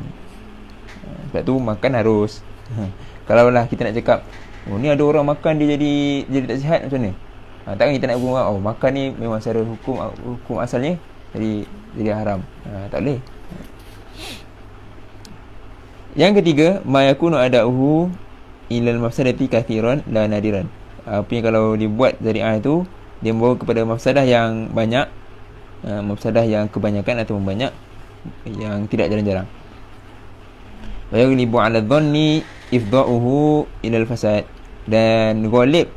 Speaker 1: Sebab tu makan harus. Kalau lah kita nak cakap, oh ni ada orang makan dia jadi tak sihat, macam mana? Takkan kita nak buat, oh makan ni memang secara hukum asalnya jadi haram. Tak boleh. Yang ketiga, ma yakunu ada'uhu ilal mafsadati kathiran la nadiran. Apa yang kalau dibuat zari'ah itu dia membawa kepada mafsadah yang banyak, mafsadah yang kebanyakan atau banyak, yang tidak jarang-jarang. Wa yaghlibu 'ala dhanni ifda'uhu ilal fasad. Dan ghalib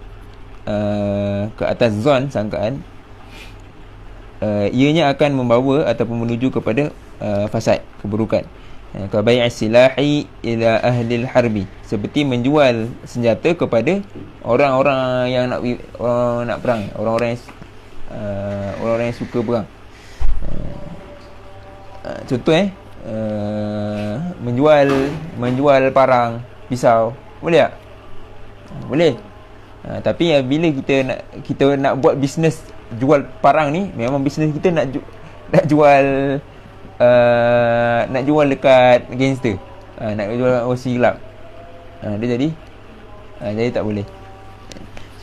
Speaker 1: ke atas zon, sangkaan, ianya akan membawa ataupun menuju kepada fasad, keburukan. Ka bai'is silahi ila ahli al-harbi, seperti menjual senjata kepada orang-orang yang nak perang, orang-orang yang suka perang. Contoh menjual parang, pisau, boleh tak? Boleh. Tapi bila kita nak buat bisnes jual parang ni, memang bisnes kita nak jual nak jual dekat gangster, nak jual OC gelap, dia jadi tak boleh.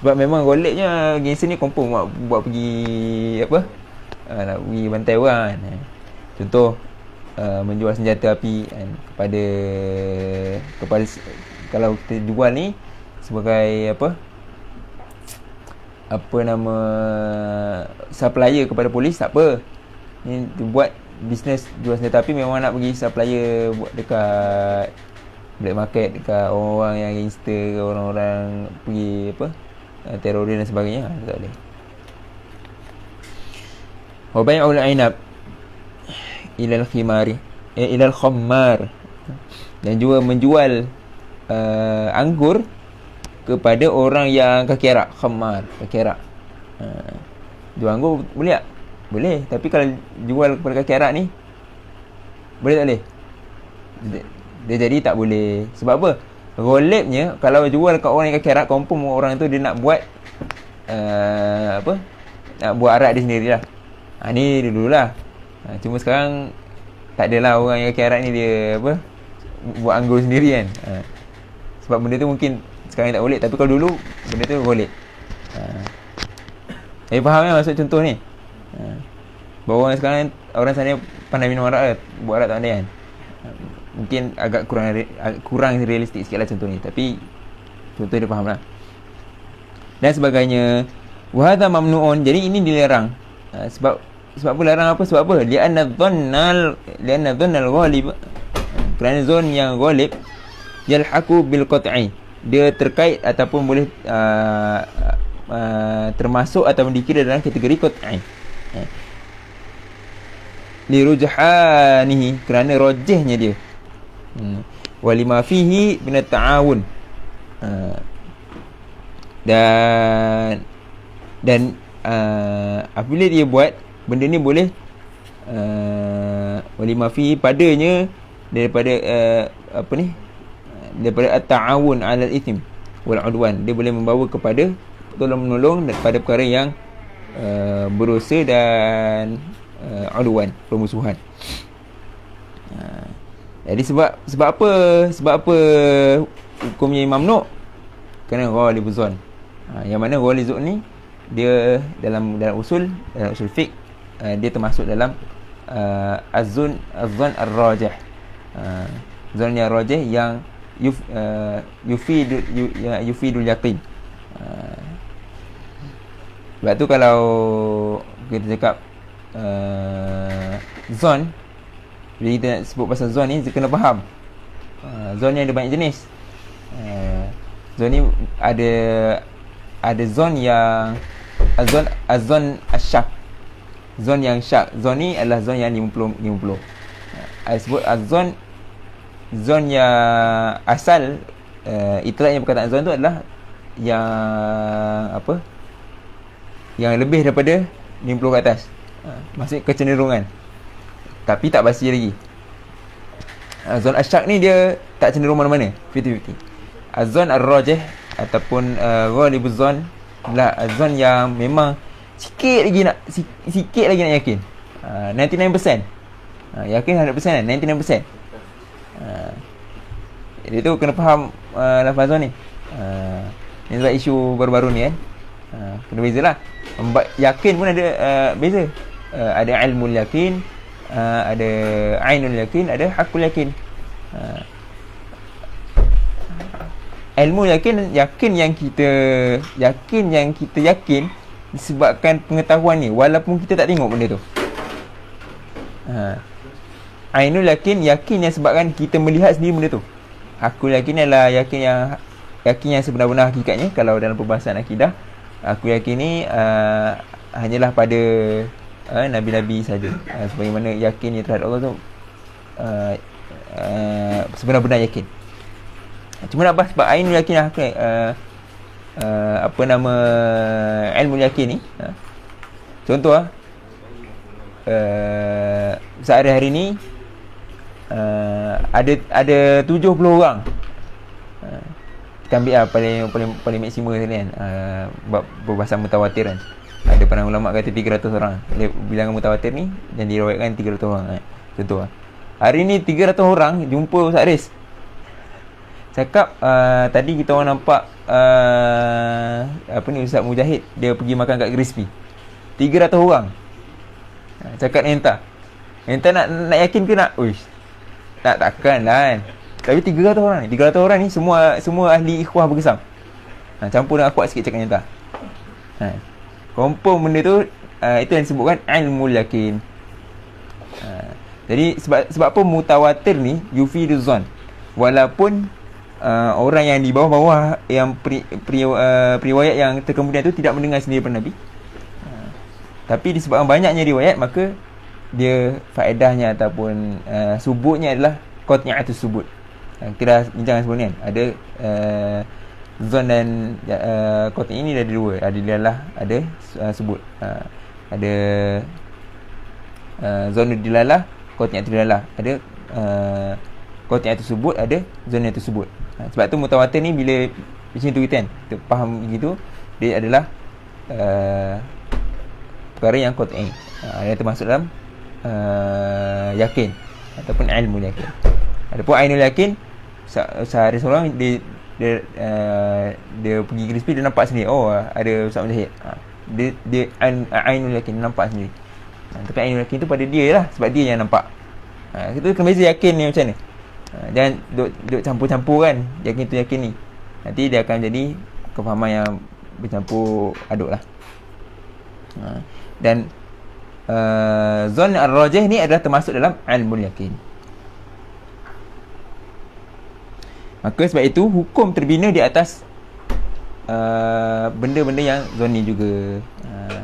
Speaker 1: Sebab memang goleknya gangster ni confirm buat pergi apa, nak pergi bantai orang kan. Contoh menjual senjata api kan, kepada kalau kita jual ni sebagai apa nama, supplier kepada polis, tak apa. Ni buat bisnes jual senjata api memang nak pergi supplier buat dekat black market, dekat orang-orang yang gangster, orang-orang pergi teroris dan sebagainya, tak boleh. Wa bai'ul ainab ilal khimari ilal khammar, dan juga menjual anggur kepada orang yang kaki arak. Khammar, kaki arak. Jual anggur boleh tak? Boleh. Tapi kalau jual kepada kaki arak ni, boleh tak boleh? Dia jadi tak boleh. Sebab apa? Ghalibnya kalau jual kat orang yang kaki arak, confirm orang tu dia nak buat nak buat arak dia sendirilah. Ni dululah. Cuma sekarang tak adalah orang yang kaki arak ni dia buat anggur sendiri kan. Sebab benda tu mungkin sekarang tak boleh. Tapi kalau dulu benda tu boleh. Faham kan maksud contoh ni? Bahawa orang sekarang, orang sana pandai minum arak lah, buat arak tak pandai kan. Mungkin agak kurang realistik sikit lah contoh ni. Tapi contoh dia faham lah. Dan sebagainya. Wahadha mamnu'un. Jadi ini dilarang. Sebab apa larang apa? Sebab apa? Lianna dhannal ghalib. Kerana zon yang ghalib yalhaqu bil qat'i. Dia terkait ataupun boleh termasuk atau dikira dalam kategori qat'i. Li rujhanihi, kerana rajihnya dia. Walima fihi min at-ta'awun. Dan apabila dia buat benda ni boleh walima fihi, padanya daripada daripada at-ta'awun 'ala al-ithm wal 'udwan, dia boleh membawa kepada tolong-menolong pada perkara yang berdosa dan udwan, permusuhan. Jadi sebab apa hukumnya mamnu'? Kerana ghalibuz zon. Yang mana ghalibuz zon ni dia dalam usul fiqh, dia termasuk dalam az-zon ar-rajih. Zon yang rajih yang yufidul yaqin. Sebab tu kalau kita cakap zon, bila kita nak sebut pasal zon ni, kita kena faham zon ni ada banyak jenis. Zon ni ada zon yang azon asyak, zon yang syak. Zon ni adalah zon yang 50-50. Saya sebut azon, zon yang asal, itlaqnya perkataan zon tu adalah yang yang lebih daripada 50 ke atas. Maksudnya kecenderungan, tapi tak pasti lagi. Zon asyak ni dia tak cenderung mana-mana, 50-50. Azon ar-rajih ataupun ghalibuz zon adalah azon yang memang sikit lagi nak yakin. 99%. Yakin 100% kan? 99%. Dia tu kena faham lafaz zon ni. Ni sebab isu baru-baru ni kan. Kena bezalah. Yakin pun ada beza. Ada ilmul yakin, ada ainul yakin, ada hakul yakin. Ilmu yakin yang kita yakin disebabkan pengetahuan ni, walaupun kita tak tengok benda tu. Ainul yakin yang sebabkan kita melihat sendiri benda tu. Hakul yakin adalah yakin yang sebenar-benar hakikatnya. Kalau dalam perbahasan akidah, aku yakin ni hanyalah pada Nabi-Nabi saja. Sebagaimana yakin terhadap Allah tu sebenar-benar yakin. Cuma nak bahas sebab ainul yakin apa nama ilmu yakin ni. Contoh sehari-hari ni ada 70 orang. Kita ambil paling maksimum sekali kan, berbahasan mutawatir kan. Ada para ulama kata 300 orang. Bilangan mutawatir ni yang diriwayatkan 300 orang. Contoh hari ni 300 orang jumpa Ustaz Aris. Cakap tadi kita orang nampak Ustaz Mujahid dia pergi makan kat Crispy. 300 orang. Cakap entah nak yakin ke nak? Uish. Takkan lah kan. Tapi 300 orang ni, 300 orang ni semua ahli ikhwah bergesam. Campur dengan kuat sikit cakap entah. Confirm benda tu, itu yang disebutkan ilmul yakin. Jadi sebab apa mutawatir ni yufiduz zon. Walaupun orang yang di bawah-bawah yang periwayat yang terkemudian tu tidak mendengar sendiri daripada Nabi. Tapi disebabkan banyaknya riwayat, maka dia faedahnya ataupun subutnya adalah qat'i'atus subut. Kita dah bincang sebelum ni kan. Ada zon dan qat'i ni ada dua. Ada dilalah, ada subut. Ada zon dilalah, qat'i'atus dilalah. Ada qat'i'atus subut, ada zonatus subut. Sebab tu mutawatir ni bila macam tu kita kan, kita faham begitu, dia adalah perkara yang qat'i. Yang termasuk dalam yakin ataupun ilmu yakin. Adapun ainul yakin, sehari seorang dia pergi crispy, dia nampak sendiri, oh ada Ustaz Mujahid. Dia ainul yakin, nampak sendiri. Tapi ainul yakin tu pada dia lah, sebab dia yang nampak. Kita kena beza yakin ni macam mana. Jangan duk campur-campur kan, yakin tu yakin ni. Nanti dia akan jadi kefahaman yang bercampur aduk lah. Dan zon ar-rajih ni adalah termasuk dalam ilmu yakin. Maka sebab itu hukum terbina di atas benda-benda yang zonni juga.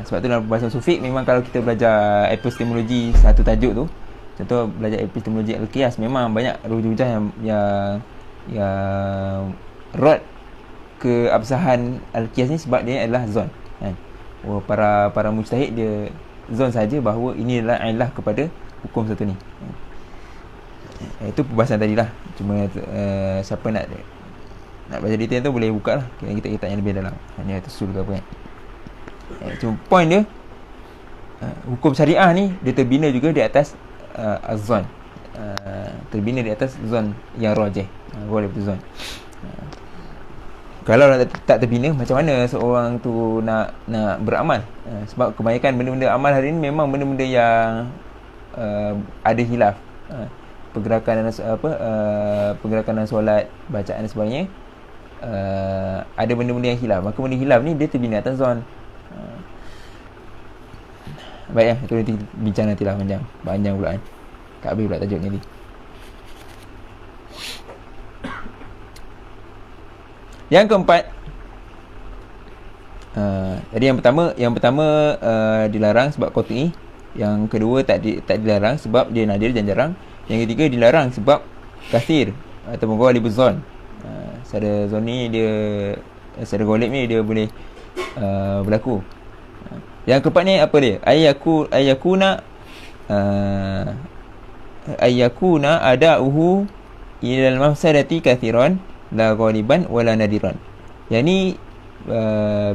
Speaker 1: Sebab tu dalam bahasa sufik, memang kalau kita belajar epistemologi satu tajuk tu, contoh belajar epistemologi al-qiyas, memang banyak rujujah yang rod keabsahan al-qiyas ni sebab dia adalah zon kan. Para mujtahid dia zon saja bahawa ini adalah ilah kepada hukum satu ni. Itu perbahasan tadi lah. Cuma siapa nak baca detail tu boleh buka lah, kita tanya lebih dalam. Ini tersul ke apa kan. Cuma point dia, hukum syariah ni dia terbina juga di atas az-zon. Terbina di atas zon yang rajih. Boleh betul zon. Kalau tak terbina, macam mana seorang tu nak beramal? Sebab kebanyakan benda-benda amal hari ni memang benda-benda yang ada hilaf. Pergerakan dan solat, bacaan dan sebagainya, ada benda-benda yang hilaf. Maka benda hilaf ni dia terbina atas zon. Baik, itu nanti bincang nantilah, panjang pula kan. Tak habis pula tajuk ni nanti. Yang keempat, jadi yang pertama dilarang sebab qat'i. Yang kedua tak dilarang sebab dia nadir dan jarang. Yang ketiga dilarang sebab kathir ataupun ghalibuz zon. Secara zon ni dia, secara ghalib ni dia boleh berlaku. Yang keempat ni apa dia? Ayyakuna ada'uhu ilal mafsadati kathiran la ghaliban wala nadiran. Yang ni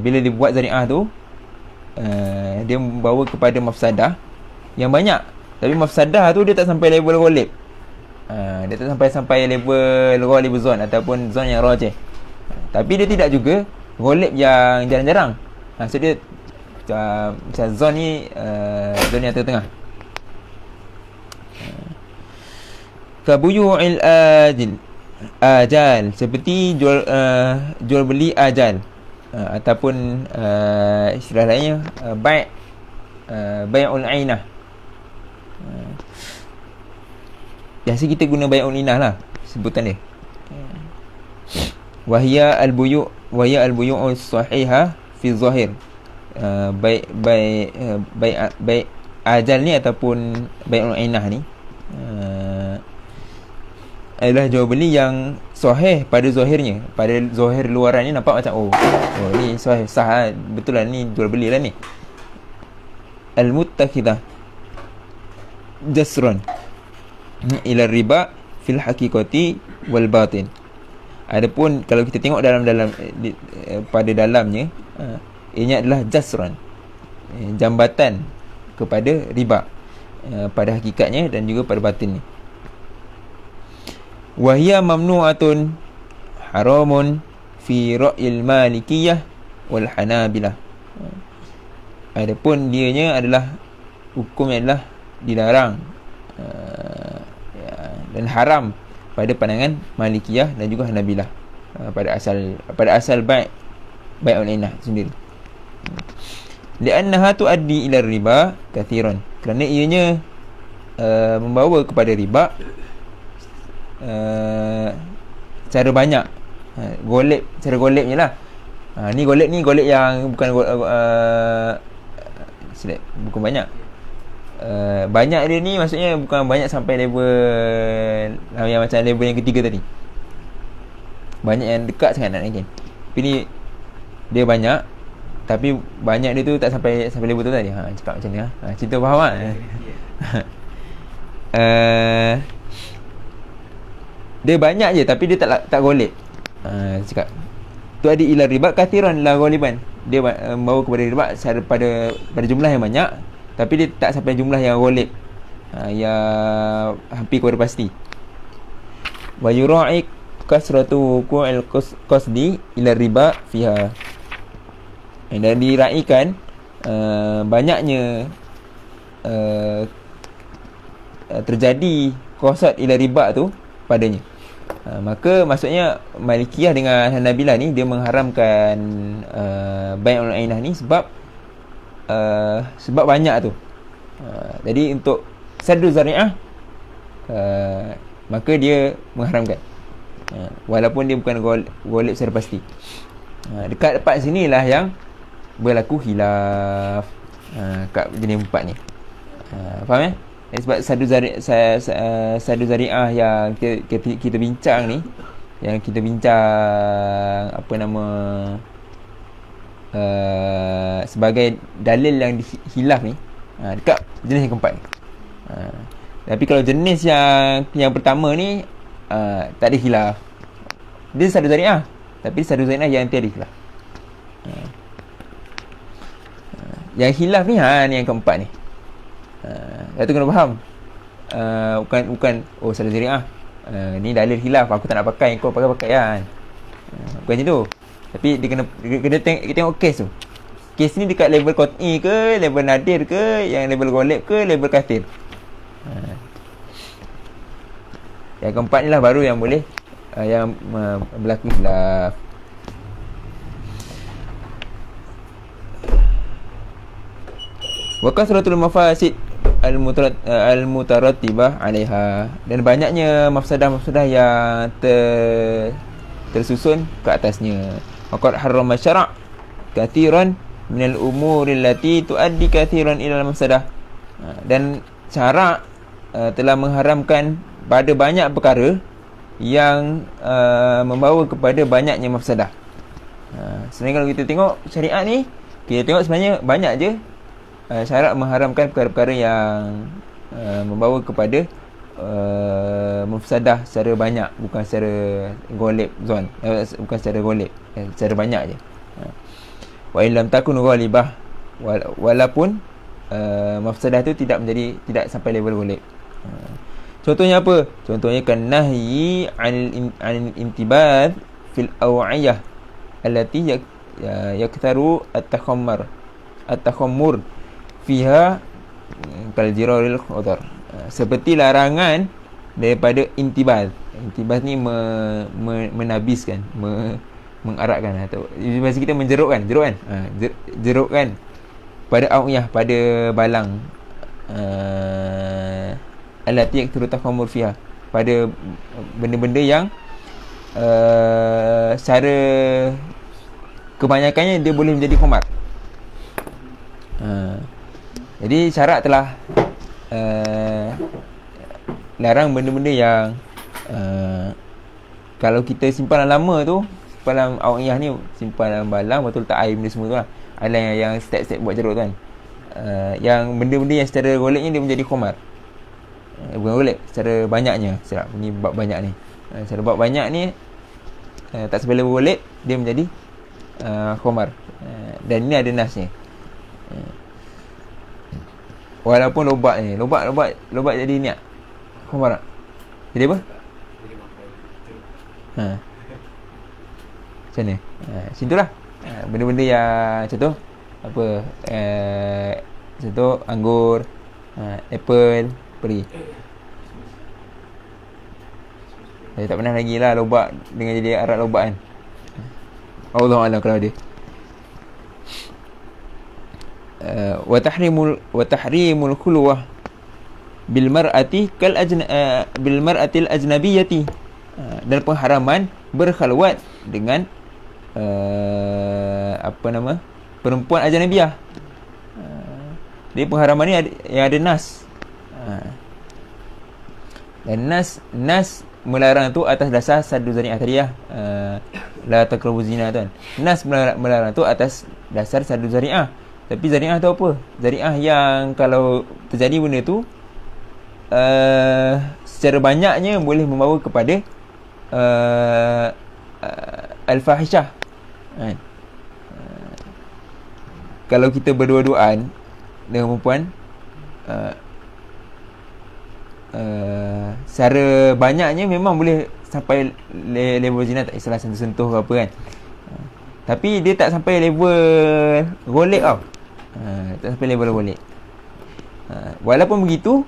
Speaker 1: bila dibuat zari'ah tu, dia membawa kepada mafsadah yang banyak. Tapi mafsadah tu dia tak sampai level ghalib. Dia tak sampai level ghalibuz zon ataupun zon yang rajih. Tapi dia tidak juga ghalib yang jarang-jarang. So dia macam zon ni zon yang tengah-tengah. Kabuyu'il ajal, seperti jual beli ajal, ataupun istilah lainnya bai'ul ainah. Biasa kita guna bai'ul ainah lah sebutan dia. Wahia al-buyu' as-sahihah fi zahir. Baik ajal ni ataupun bai'ul ainah ni adalah jual beli yang sahih pada zahirnya. Pada zahir luaran ni nampak macam oh ni sahih, sah, betul lah, ni jual beli lah ni. Al-muttakidah jasran ila riba fil haqiqati wal batin. Adapun kalau kita tengok pada dalamnya, ini adalah jasran, jambatan kepada riba pada hakikatnya dan juga pada batinnya. Wahia mamnu'atun haramun fi ra'il malikiyah wal hanabilah. Adapun dianya adalah hukumnya adalah dilarang dan haram pada pandangan Malikiyah dan juga Hanabilah, pada asal bai'ul ainah sendiri. Li'annaha tuaddi ila riba kathiran, kerana ianya membawa kepada riba cara banyak. Cara golibnya lah. Ni golib yang bukan bukan banyak. Banyak dia ni maksudnya bukan banyak sampai level yang macam level yang ketiga tadi. Banyak yang dekat sangat nak naikkan. Tapi ni dia banyak, tapi banyak dia tu tak sampai level tu tadi. Cakap macam ni cerita faham tak? Dia banyak je tapi dia tak golek. Cakap tu ada ila riba kathiran la ghaliban. Dia membawa kepada riba pada jumlah yang banyak, tapi dia tak sampai jumlah yang ghalib, yang hampir kepada pasti. Wa yura'i kasratu wuqu'il qasdi ila riba fiha. Dan diraikan banyaknya terjadi qasad ila riba tu padanya. Maka maksudnya Malikiyah dengan Hanabilah ni dia mengharamkan bai'ul ainah ni sebab banyak tu. Jadi untuk saddu zari'ah maka dia mengharamkan, walaupun dia bukan golib secara pasti. Dekat tempat sinilah yang berlaku khilaf kat jenis 4 ni. Faham sebab sadu zari'ah yang kita bincang ni, yang kita bincang sebagai dalil yang khilaf ni, dekat jenis yang keempat ni. Tapi kalau jenis yang pertama ni tak ada khilaf. Dia sadu zari'ah, tapi sadu zari'ah yang tiada khilaf. Yang khilaf ni ni yang keempat ni. Tu kena faham. Bukan sadu zari'ah, ni dalil khilaf, aku tak nak pakai, kau pakai kan. Bukan macam tu. Tapi dia kena tengok kes tu. Kes ni dekat level qat'i ke, level nadir ke, yang level ghalib ke, level kathir. Yang keempat ni lah baru yang boleh yang berlaku khilaf. Wa kasratul mafasid al-mutarattibah 'alaiha, dan banyaknya mafsadah-mafsadah yang tersusun ke atasnya. Waqad harrama syara' kathiran min al-umuri allati tuaddi kathiran ila al-mafsadah. Dan syarak telah mengharamkan pada banyak perkara yang membawa kepada banyaknya mafsadah. Sebenarnya kalau kita tengok syariat ni, kita tengok sebenarnya banyak je syarat mengharamkan perkara-perkara yang membawa kepada mafsadah secara banyak, bukan secara ghalib zon, bukan secara ghalib, secara banyak je. Wa illam takun ghalibah, walaupun mafsadah tu tidak sampai level ghalib. Contohnya apa? Contohnya kan nahyi 'anil intibadh fil aw'iyah allati yaktharu at-takhammur fiha kal jiraril khudar. Seperti larangan daripada intibadh. Intibadh ni menabiskan, mengarakkan, atau bahasa kita menjerukkan, jerukkan pada aw'iyah, pada balang, allati yaktharu takhammur fiha, pada benda-benda yang secara kebanyakannya dia boleh menjadi khamar. Jadi syarat telah larang benda-benda yang kalau kita simpan lama tu, simpan dalam awiyah ni, simpan dalam balang, betul tak air benda semua tu lah. Ada yang step-step buat jeruk tu kan. Yang benda-benda yang secara goleknya dia menjadi khamar. Bukan golek, secara banyaknya. Serap, ni bab banyak ni. Secara bab banyak ni tak sampai level golek, dia menjadi khamar. Dan ini ada nasnya. Walaupun lobat ni, lobat jadi ni tak? Khamar tak? Jadi apa? Macam ni. Macam tu lah. Benda-benda yang contoh apa, contoh anggur, apple, pergi. Saya tak pernah lagi lah lobat dengan jadi arak lobat kan. Allah Alam kalau ada. Wa tahrimul khulwah bil mar'ati bil mar'atil ajnabiyyati, dan pengharaman berkhalwat dengan perempuan ajnabiyah. Dia pengharaman ni yang ada nas. Dan nas melarang tu atas dasar saddu zari'ah tadi lah. La taqrabu zina tu kan. Nas melarang tu atas dasar saddu zari'ah. Tapi zari'ah tu apa? Zari'ah yang kalau terjadi benda tu secara banyaknya boleh membawa kepada al-fahishah kan? Kalau kita berdua-duaan dengan perempuan, secara banyaknya memang boleh sampai level zina, tak kisahlah sentuh-sentuh ke apa kan. Tapi dia tak sampai level golek tau. Tak sampai level golek. Walaupun begitu,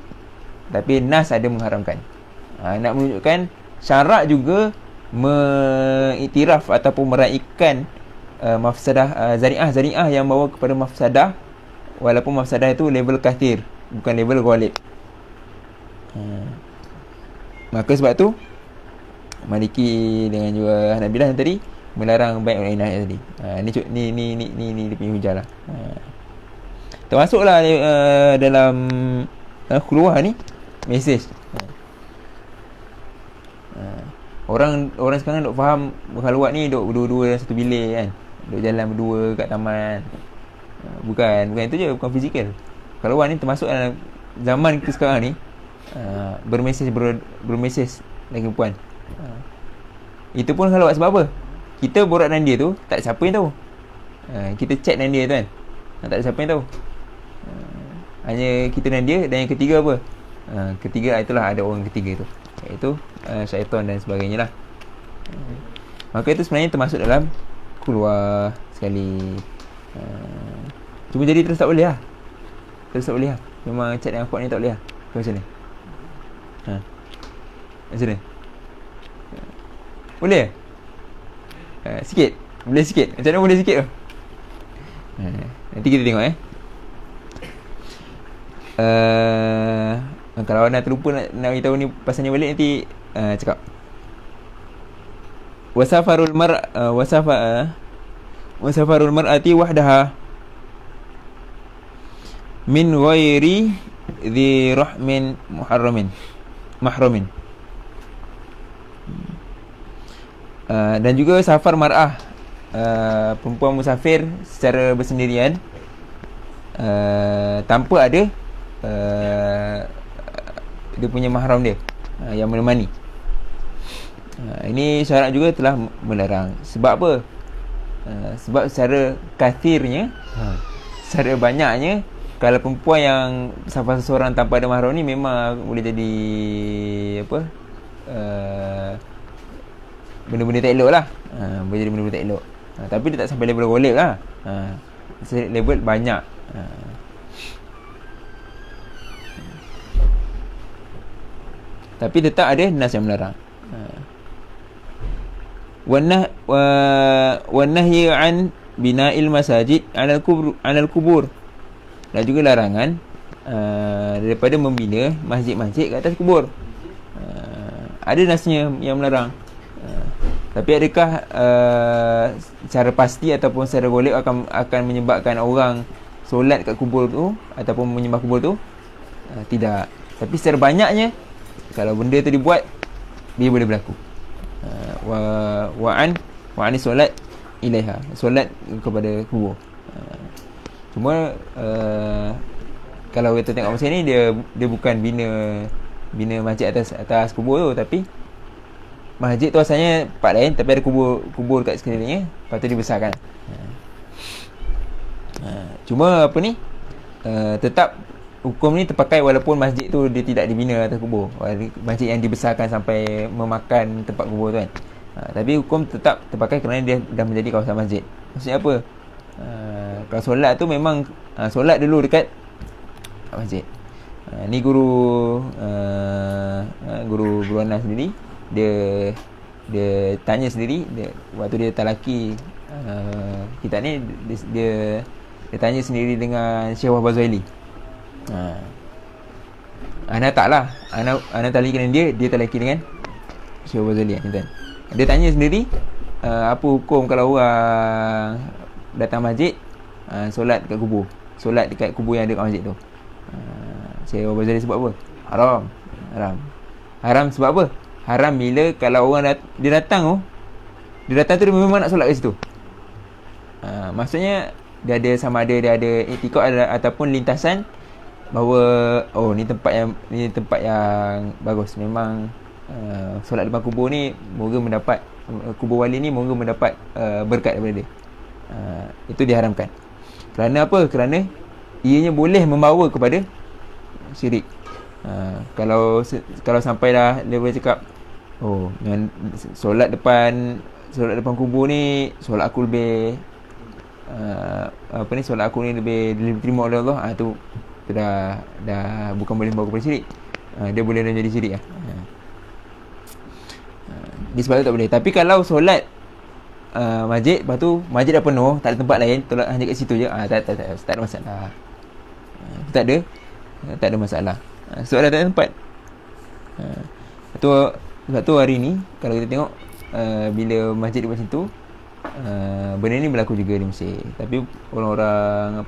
Speaker 1: tapi nas ada mengharamkan. Nak menunjukkan syarak juga mengiktiraf ataupun meraihkan mafsadah zari'ah yang bawa kepada mafsadah, walaupun mafsadah itu level kathir, bukan level ghalib. Maka sebab tu Maliki dengan juga Hanabilah tadi melarang bai' al-inah tadi. Ni dia punya hujah lah. Termasuklah dalam keluar ni mesej. Orang sekarang duk faham berkhalwat ni duk berdua-dua dalam satu bilik kan. Duk jalan berdua kat taman. Bukan itu je, bukan fizikal. Khalwat ni termasuk dalam zaman kita sekarang ni. Bermesej lagi perempuan. Itu pun khalwat sebab apa? Kita borak dengan dia tu, tak ada siapa yang tahu. Kita chat dengan dia tu kan, tak ada siapa yang tahu. Hanya kita dan dia. Dan yang ketiga apa? Ketiga itulah ada orang ketiga tu, iaitu syaitan dan sebagainya lah. Maka itu sebenarnya termasuk dalam keluar sekali. Cuma jadi terus tak boleh lah. Memang chat dengan akhwat ni tak boleh lah. Macam ni macam ni boleh? Sikit. Boleh sikit. Macam mana boleh sikit tu? Nanti kita tengok kalau nak terlupa nak beritahu ni pasal ni balik, nanti cakap. Wasafarul mar'ati wahdaha min ghairi dhi rahmin mahramin. Dan juga safar mar'ah, perempuan musafir secara bersendirian, tanpa ada dia punya mahram dia yang menemani. Ini syarat juga telah melarang. Sebab apa? Sebab secara kathirnya, secara banyaknya, kalau perempuan yang safar seseorang tanpa ada mahram ni memang boleh jadi apa? Benda-benda tak elok lah. Boleh jadi benda-benda tak elok. Tapi dia tak sampai level golek lah. Level banyak. Tapi tetap ada nas yang melarang. Wanahyi an bina'il masajid 'alal kubur. Dan juga larangan daripada membina masjid-masjid ke atas kubur. Ada nasnya yang melarang. Tapi adakah secara pasti ataupun secara golek akan menyebabkan orang solat kat kubur tu ataupun menyembah kubur tu? Tidak. Tapi secara banyaknya, kalau benda tu dibuat, dia boleh berlaku. Wa'an solat ilaiha, solat kepada kubur. Cuma kalau kita tengok macam ni, dia bukan bina masjid atas kubur tu, tapi masjid tu asalnya part lain, tapi ada kubur kat sekelilingnya, lepas tu dibesarkan. Cuma apa ni, tetap hukum ni terpakai walaupun masjid tu dia tidak dibina atas kubur. Masjid yang dibesarkan sampai memakan tempat kubur tu kan. Tapi hukum tetap terpakai kerana dia dah menjadi kawasan masjid. Maksudnya apa? Kalau solat tu memang solat dulu dekat masjid. Ni guru Anas sendiri, dia tanya sendiri, waktu dia talaki kitab ni, dia tanya sendiri dengan Syekh Wahbah Zuhaili. Ana taklah, Ana talaki dengan dia talaki dengan Syekh Wahbah Zuhaili kan. Dia tanya sendiri, apa hukum kalau orang datang masjid solat kat kubur. solat dekat kubur yang ada kat masjid tu. Saya Abang Zali sebab apa? Haram sebab apa? Haram bila kalau orang dia datang tu, dia memang nak solat kat situ. Maksudnya dia ada etikad ataupun lintasan bahawa ni tempat yang bagus. Memang solat depan kubur ni moga mendapat kubur wali ni moga mendapat berkat daripada dia. Itu diharamkan. Kerana apa? Kerana ianya boleh membawa kepada syirik. Kalau sampai dah level cakap dengan solat depan kubur ni solat aku lebih solat aku ni lebih diterima oleh Allah, tu dah bukan boleh membawa kepada syirik. Dia boleh dah jadi syirik lah. Disebab tu tak boleh. Tapi kalau solat masjid, lepas tu masjid dah penuh, tak ada tempat lain, tolak hanya kat situ je, tak ada masalah. Tak ada masalah. Sebab dah tak ada tempat. Sebab tu hari ni kalau kita tengok bila masjid di macam tu, benda ni berlaku juga di Mesir. Tapi orang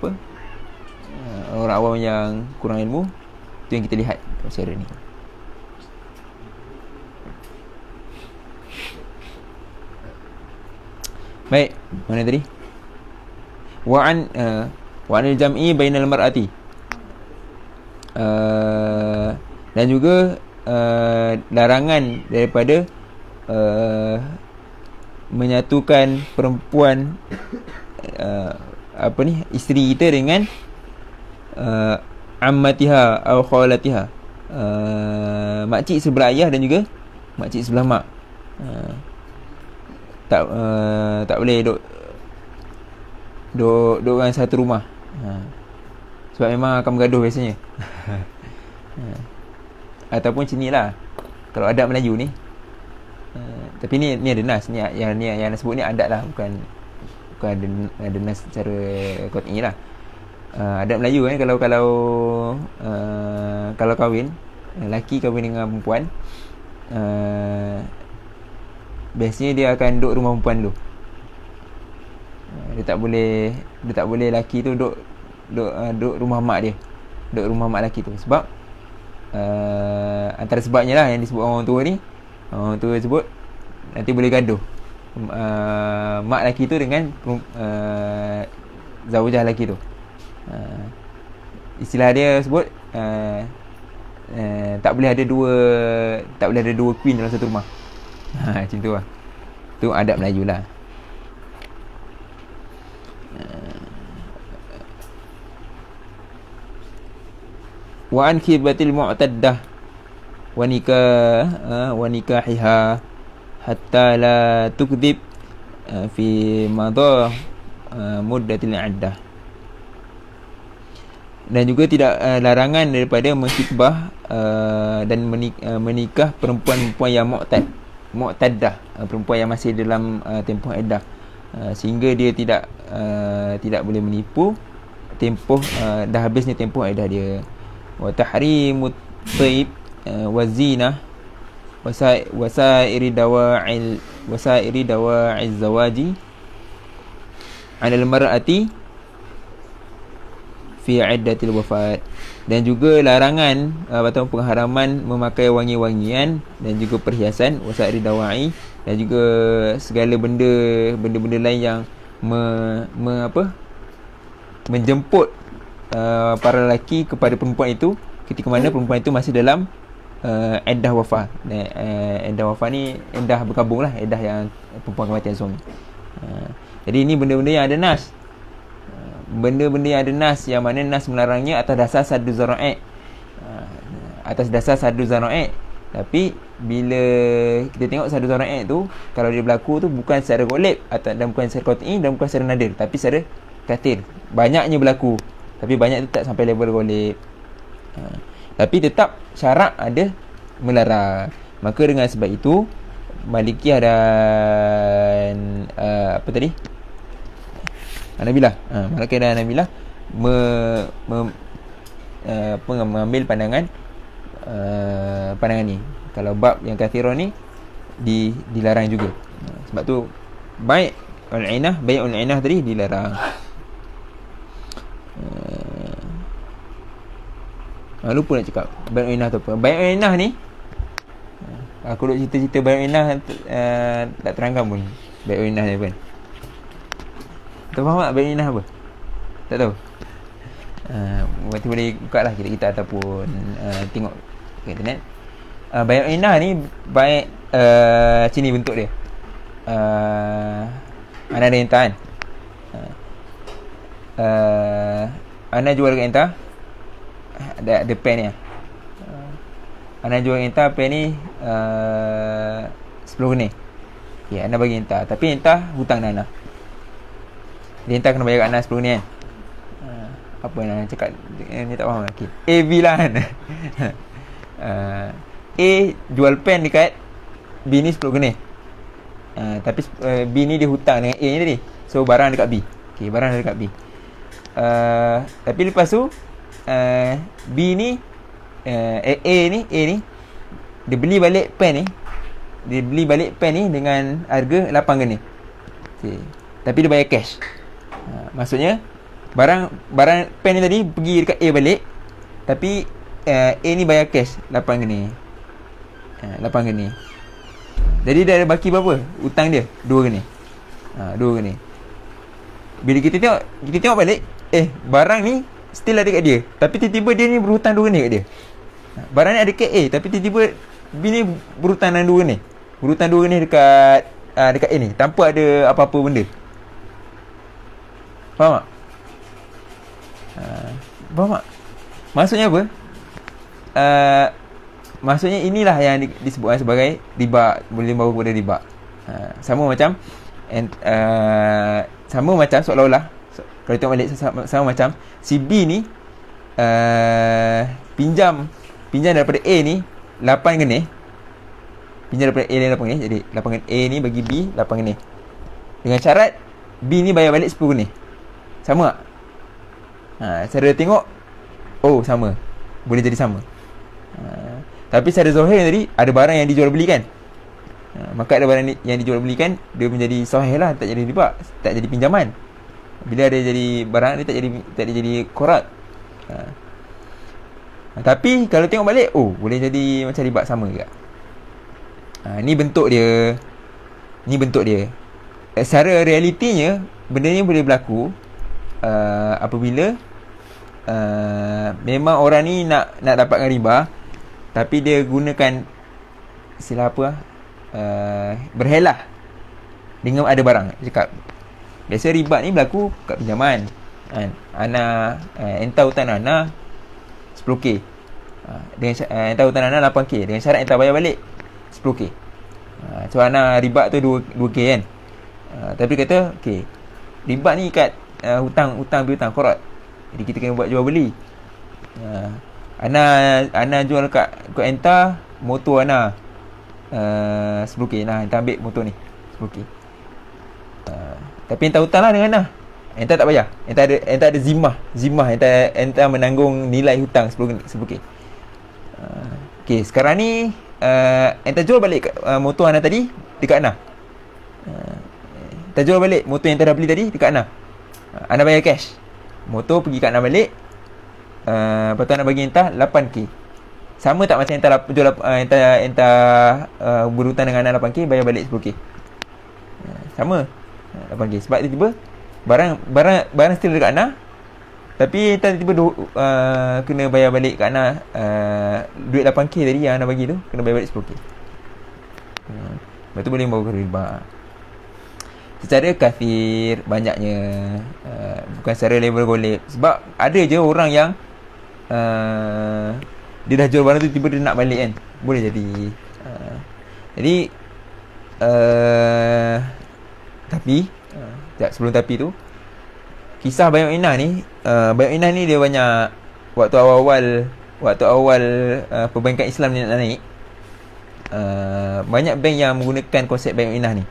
Speaker 1: awam yang kurang ilmu, tu yang kita lihat secara ni. Baik, mana tadi? Wa'an al-jam'i bainal mar'ati. Dan juga larangan daripada menyatukan perempuan isteri kita dengan ammatiha atau khalatiha, makcik sebelah ayah dan juga makcik sebelah mak. Tak boleh duduk dengan satu rumah. Sebab memang akan bergaduh biasanya. Ataupun macam ni lah kalau adat Melayu ni. Tapi ni ada nas. Ni yang nak sebut ni adat lah, bukan ada nas secara qat'i lah. Adat Melayu kan, kalau kahwin, lelaki kahwin dengan perempuan, biasanya dia akan duduk rumah perempuan dulu. Dia tak boleh lelaki tu duduk rumah mak dia. Duduk rumah mak lelaki tu. Sebab antara sebabnya lah yang disebut orang tua ni, orang tua sebut nanti boleh gaduh mak lelaki tu dengan zaujah lelaki tu. Istilah dia sebut tak boleh ada dua queen dalam satu rumah. Macam tu lah. Tu adab Melayu lah. Wa an khibatil mu'taddah wa nikahiha hatta la tukdhib fi madha muddatil iddah. Dan juga tidak larangan daripada menkhitbah dan menikah perempuan-perempuan yang mu'taddah, perempuan yang masih dalam tempoh iddah, sehingga dia tidak boleh menipu tempoh dah habisnya tempoh iddah dia. Wa tahrimut thaib wa zinah wasairi dawa'iz zawaji 'ala al-mar'ati fi 'iddatil wafat. Dan juga larangan atau pengharaman memakai wangi-wangian dan juga perhiasan, wasairi dawa'i, dan juga segala benda lain yang menjemput para lelaki kepada perempuan itu ketika mana perempuan itu masih dalam iddah wafat. Iddah wafat ni iddah berkabung lah, iddah yang perempuan kematian suami. Jadi ini benda-benda yang ada nas. Benda-benda yang ada nas, yang mana nas melarangnya atas dasar saddu zara'i. Tapi bila kita tengok saddu zara'i tu, kalau dia berlaku tu bukan secara ghalib dan bukan secara qat'i dan bukan secara nadir, tapi secara kathir. Banyaknya berlaku, tapi banyak tu tak sampai level ghalib. Tapi tetap syarak ada melarang. Maka dengan sebab itu Malikiyah dan Hanabilah, Malikiyah dan Hanabilah mengambil pandangan ni. Kalau bab yang kathirah ni dilarang juga. Sebab tu bai'ul inah tadi dilarang. Lupa nak cakap Bay'un Inah tu apa. Bay'un Inah ni aku duk cerita-cerita Bay'un Inah tak terangkan pun Bay'un Inah ni apa. Tahu faham tak Bay'un Inah apa? Tak tahu. Nanti boleh buka lah kita ataupun tengok kat internet. Bay'un Inah ni baik sini bentuk dia. Ana ada entah kan. Ana jual kat entah. Ada pen ni. Ana jual entah pen ni 10 geni. Okay, Ana bagi entah. Tapi entah hutang Ana. Dia entah kena bayar kat Ana 10 geni kan. Apa nak cakap ni tak faham. Okay. A B lah kan. A jual pen dekat B ni 10 geni. Tapi B ni dia hutang dengan A ni tadi. So barang dekat B. Okay, barang dekat B. Tapi lepas tu B ni A ni dia beli balik pen ni dengan harga 8 geni. Okay. Tapi dia bayar cash. Maksudnya barang pen ni tadi pergi dekat A balik, tapi A ni bayar cash 8 geni. 8 geni. Jadi dia ada baki berapa? Hutang dia 2 geni. 2 geni. Bila kita tengok balik, barang ni still ada kat dia, tapi tiba-tiba dia ni berhutang 2 geni kat dia. Barang ni ada kat A, tapi tiba-tiba B ni berhutang dengan 2 geni. Berhutang 2 geni dekat A ni tanpa ada apa-apa benda. Faham tak? Faham tak? Maksudnya apa? Maksudnya inilah yang disebutkan sebagai riba, boleh bawa kepada riba. Sama macam seolah-olah kalau tengok balik sama macam si B ni pinjam daripada A ni 8 geni. Pinjam daripada A ni 8 geni. Jadi 8 geni A ni bagi B 8 geni. Dengan syarat B ni bayar balik 10 geni. Sama tak? Cara tengok sama. Boleh jadi sama. Tapi secara zahir tadi ada barang yang dijual belikan. Maka ada barang yang dijual belikan, dia menjadi sahih lah, tak jadi riba, tak jadi pinjaman. Bila ada jadi barang dia tak jadi korak. Tapi kalau tengok balik, boleh jadi macam riba sama juga. Ni bentuk dia. Secara realitinya benda ni boleh berlaku apabila memang orang ni nak dapatkan riba, tapi dia gunakan istilah apa? Berhelah dengan ada barang. Cakap biasa riba ni berlaku kat pinjaman kan. Ana entah hutang Ana 10k. Dengan entah hutang Ana 8k dengan syarat entah bayar balik 10k. So Ana riba tu 2k kan. Tapi kata okey, riba ni kat hutang korot. Jadi kita kena buat jual beli. Ana jual kat entah motor Ana 10k. Entah ambil motor ni 10k. Tapi entah hutang lah dengan Ana. Entah tak bayar. Entah ada zimah. Entah menanggung nilai hutang 10k. Okey, sekarang ni entah jual balik motor Ana tadi dekat Ana. Entah jual balik motor yang dah beli tadi dekat Ana. Ana bayar cash. Motor pergi kat Ana balik. Lepas tu Ana bagi entah 8k. Sama tak macam entah berhutang dengan Ana 8k, bayar balik 10k. Sama 8k. Sebab tiba-tiba barang still dekat Ana, tapi entah tiba-tiba kena bayar balik kat Ana duit 8k tadi yang Ana bagi tu, kena bayar balik 10k. Lepas tu boleh bawa ke riba. Secara kafir banyaknya, bukan secara level golek. Sebab ada je orang yang dia dah jual barang tu, tiba dia nak balik kan. Boleh jadi. Jadi tapi sebelum tapi tu, kisah Bay'un Inah ni, Bay'un Inah ni dia banyak waktu awal perbankan Islam ni nak naik. Banyak bank yang menggunakan konsep Bay'un Inah ni.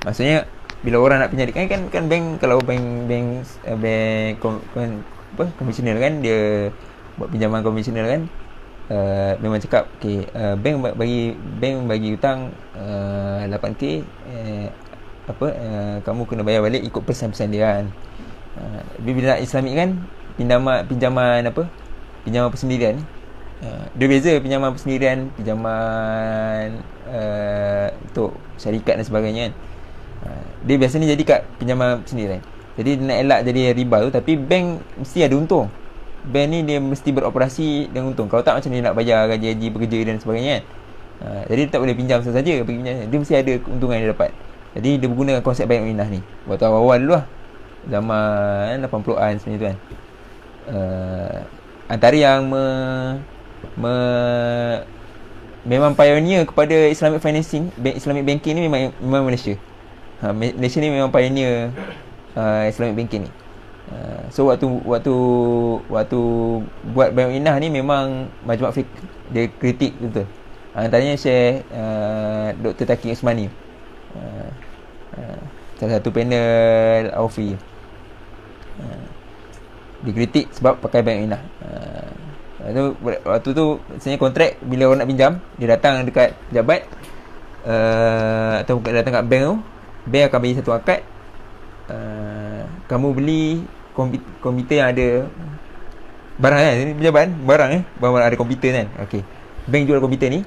Speaker 1: Maksudnya bila orang nak pinjam kan bank, kalau bank konvensional kan, dia buat pinjaman konvensional kan, memang cakap okey, bank bagi hutang 8k, kamu kena bayar balik ikut persen-persen dia kan. Bila nak Islamik kan, pinjaman apa? Pinjaman persendirian ni. Dia beza pinjaman persendirian, pinjaman untuk syarikat dan sebagainya kan. Dia biasanya jadi kat pinjaman persendirian. Jadi dia nak elak jadi riba tu, tapi bank mesti ada untung. Bank ni dia mesti beroperasi dengan untung. Kalau tak, macam dia nak bayar gaji pekerja dan sebagainya kan. Jadi dia tak boleh pinjam saja pergi pinjam. Dia mesti ada keuntungan yang dia dapat. Jadi dia berguna konsep bayar minah ni. Waktu awal-awal dulu lah, zaman 80-an sebenarnya tu kan. Antara yang memang pioneer kepada Islamic financing, Islamic banking ni memang Malaysia. Malaysia ni memang pioneer Islamic banking ni. So waktu buat bayar minah ni memang Majma' Fiqh dia kritik betul. Antaranya Syekh Dr. Taqi Usmani, salah satu panel Aufi, dikritik sebab pakai bank minah. Waktu tu sebenarnya kontrak, bila orang nak pinjam, dia datang dekat pejabat atau datang kat bank tu, bank akan bagi satu akad. Kamu beli komputer yang ada barang kan, ini pejabat barang barang ada komputer kan. Okey, bank jual komputer ni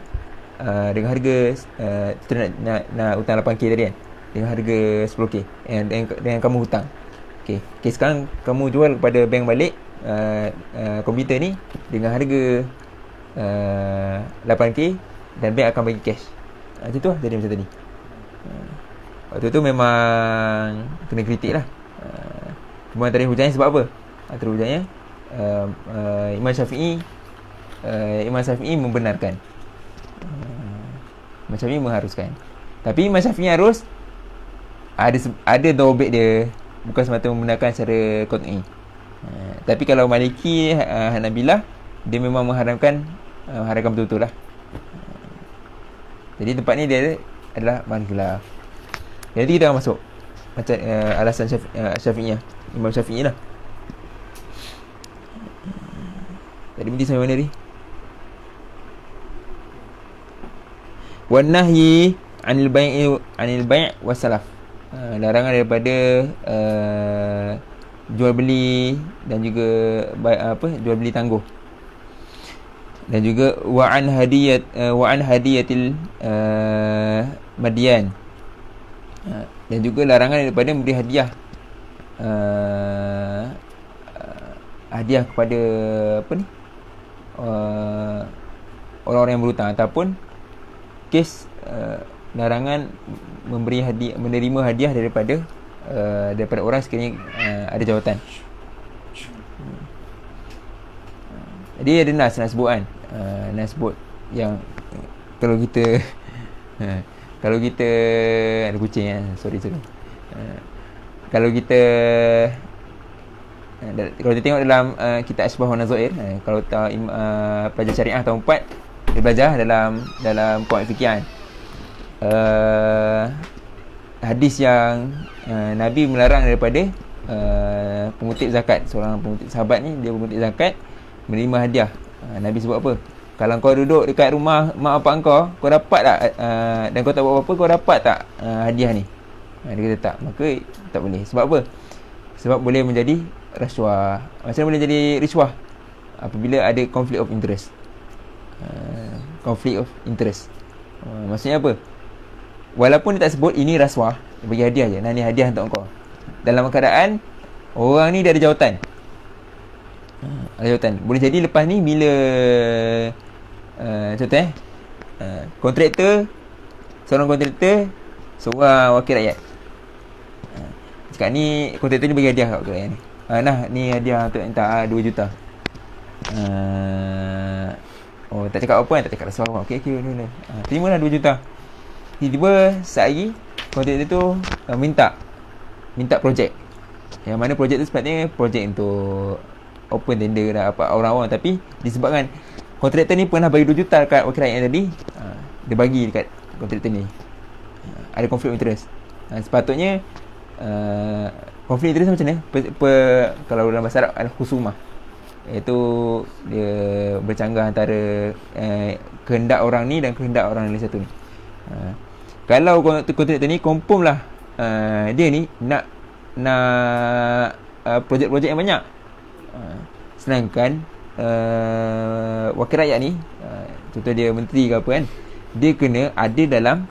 Speaker 1: dengan harga kita nak hutang 8k tadi kan, dengan harga 10k dengan kamu hutang. Okey, sekarang kamu jual kepada bank balik komputer ni dengan harga 8k dan bank akan bagi cash. Macam tu lah, jadi macam tadi. Waktu tu memang kena kritik lah. Kemudian tarikh hujahnya sebab apa? Tarikh hujahnya Imam Syafi'i membenarkan, Imam Syafi'i mengharuskan. Tapi Imam Syafi'i harus ada dawabit dia, bukan semata membenarkan secara qat'i. Tapi kalau Maliki, Hanabilah, dia memang mengharamkan betul-betul lah. Jadi tempat ni dia adalah Malikiyah. Jadi kita akan masuk macam alasan Syafi'iyah, Imam Syafi'i lah. Tadi berhenti sampai mana ni? Wan nahyi anil bai' wasalaf. Larangan daripada jual beli dan juga jual beli tangguh. Dan juga wa an hadiyatil madyan. Dan juga larangan daripada memberi hadiah hadiah kepada orang-orang yang berhutang, ataupun kes larangan menerima hadiah daripada orang sekiranya ada jawatan. Jadi ada nas sebut kan, nas sebut yang kalau kita ada kucing kan, sorry. Kalau kita tengok dalam kitab Asbah wa Nazair, kalau pelajar syariah tahun 4 dia belajar dalam qawaid fiqh, hadis yang Nabi melarang daripada pengutip zakat. Seorang pengutip sahabat ni, dia pengutip zakat, menerima hadiah. Nabi sebut apa? Kalau kau duduk dekat rumah mak bapak kau dapat tak dan kau tak buat apa-apa, kau dapat tak hadiah ni? Dia kata tak, maka tak boleh. Sebab apa? Sebab boleh menjadi rasuah. Macam mana boleh jadi riswah? Apabila ada conflict of interest. Conflict of interest. Maksudnya apa? Walaupun dia tak sebut ini rasuah, dia bagi hadiah je. Nah, ni hadiah untuk kau. Dalam keadaan orang ni dia ada jawatan. Ada jawatan. Boleh jadi lepas ni bila contoh seorang kontraktor, seorang wakil rakyat. Cakap ni kontraktor ni bagi hadiah kat wakil rakyat ni. Nah, ni hadiah untuk minta 2 juta. Tak cakap apa kan, tak cakap rasuah apa. Okey, terimalah 2 juta. Tiba-tiba sehari kontraktor tu minta projek. Yang mana projek tu sepatutnya projek untuk open tender lah, apa orang-orang, tapi disebabkan kontraktor ni pernah bagi 2 juta dekat wakil rakyat tadi, dia bagi dekat kontraktor ni. Ada conflict of interest. Sepatutnya conflict of interest macam mana? Kalau dalam bahasa Arab al-khusumah, iaitu dia bercanggah antara kehendak orang ni dan kehendak orang lain satu ni. Kalau kontraktor ni confirm lah dia ni nak projek-projek yang banyak, Sedangkan wakil rakyat ni, contoh dia menteri ke apa kan, dia kena ada dalam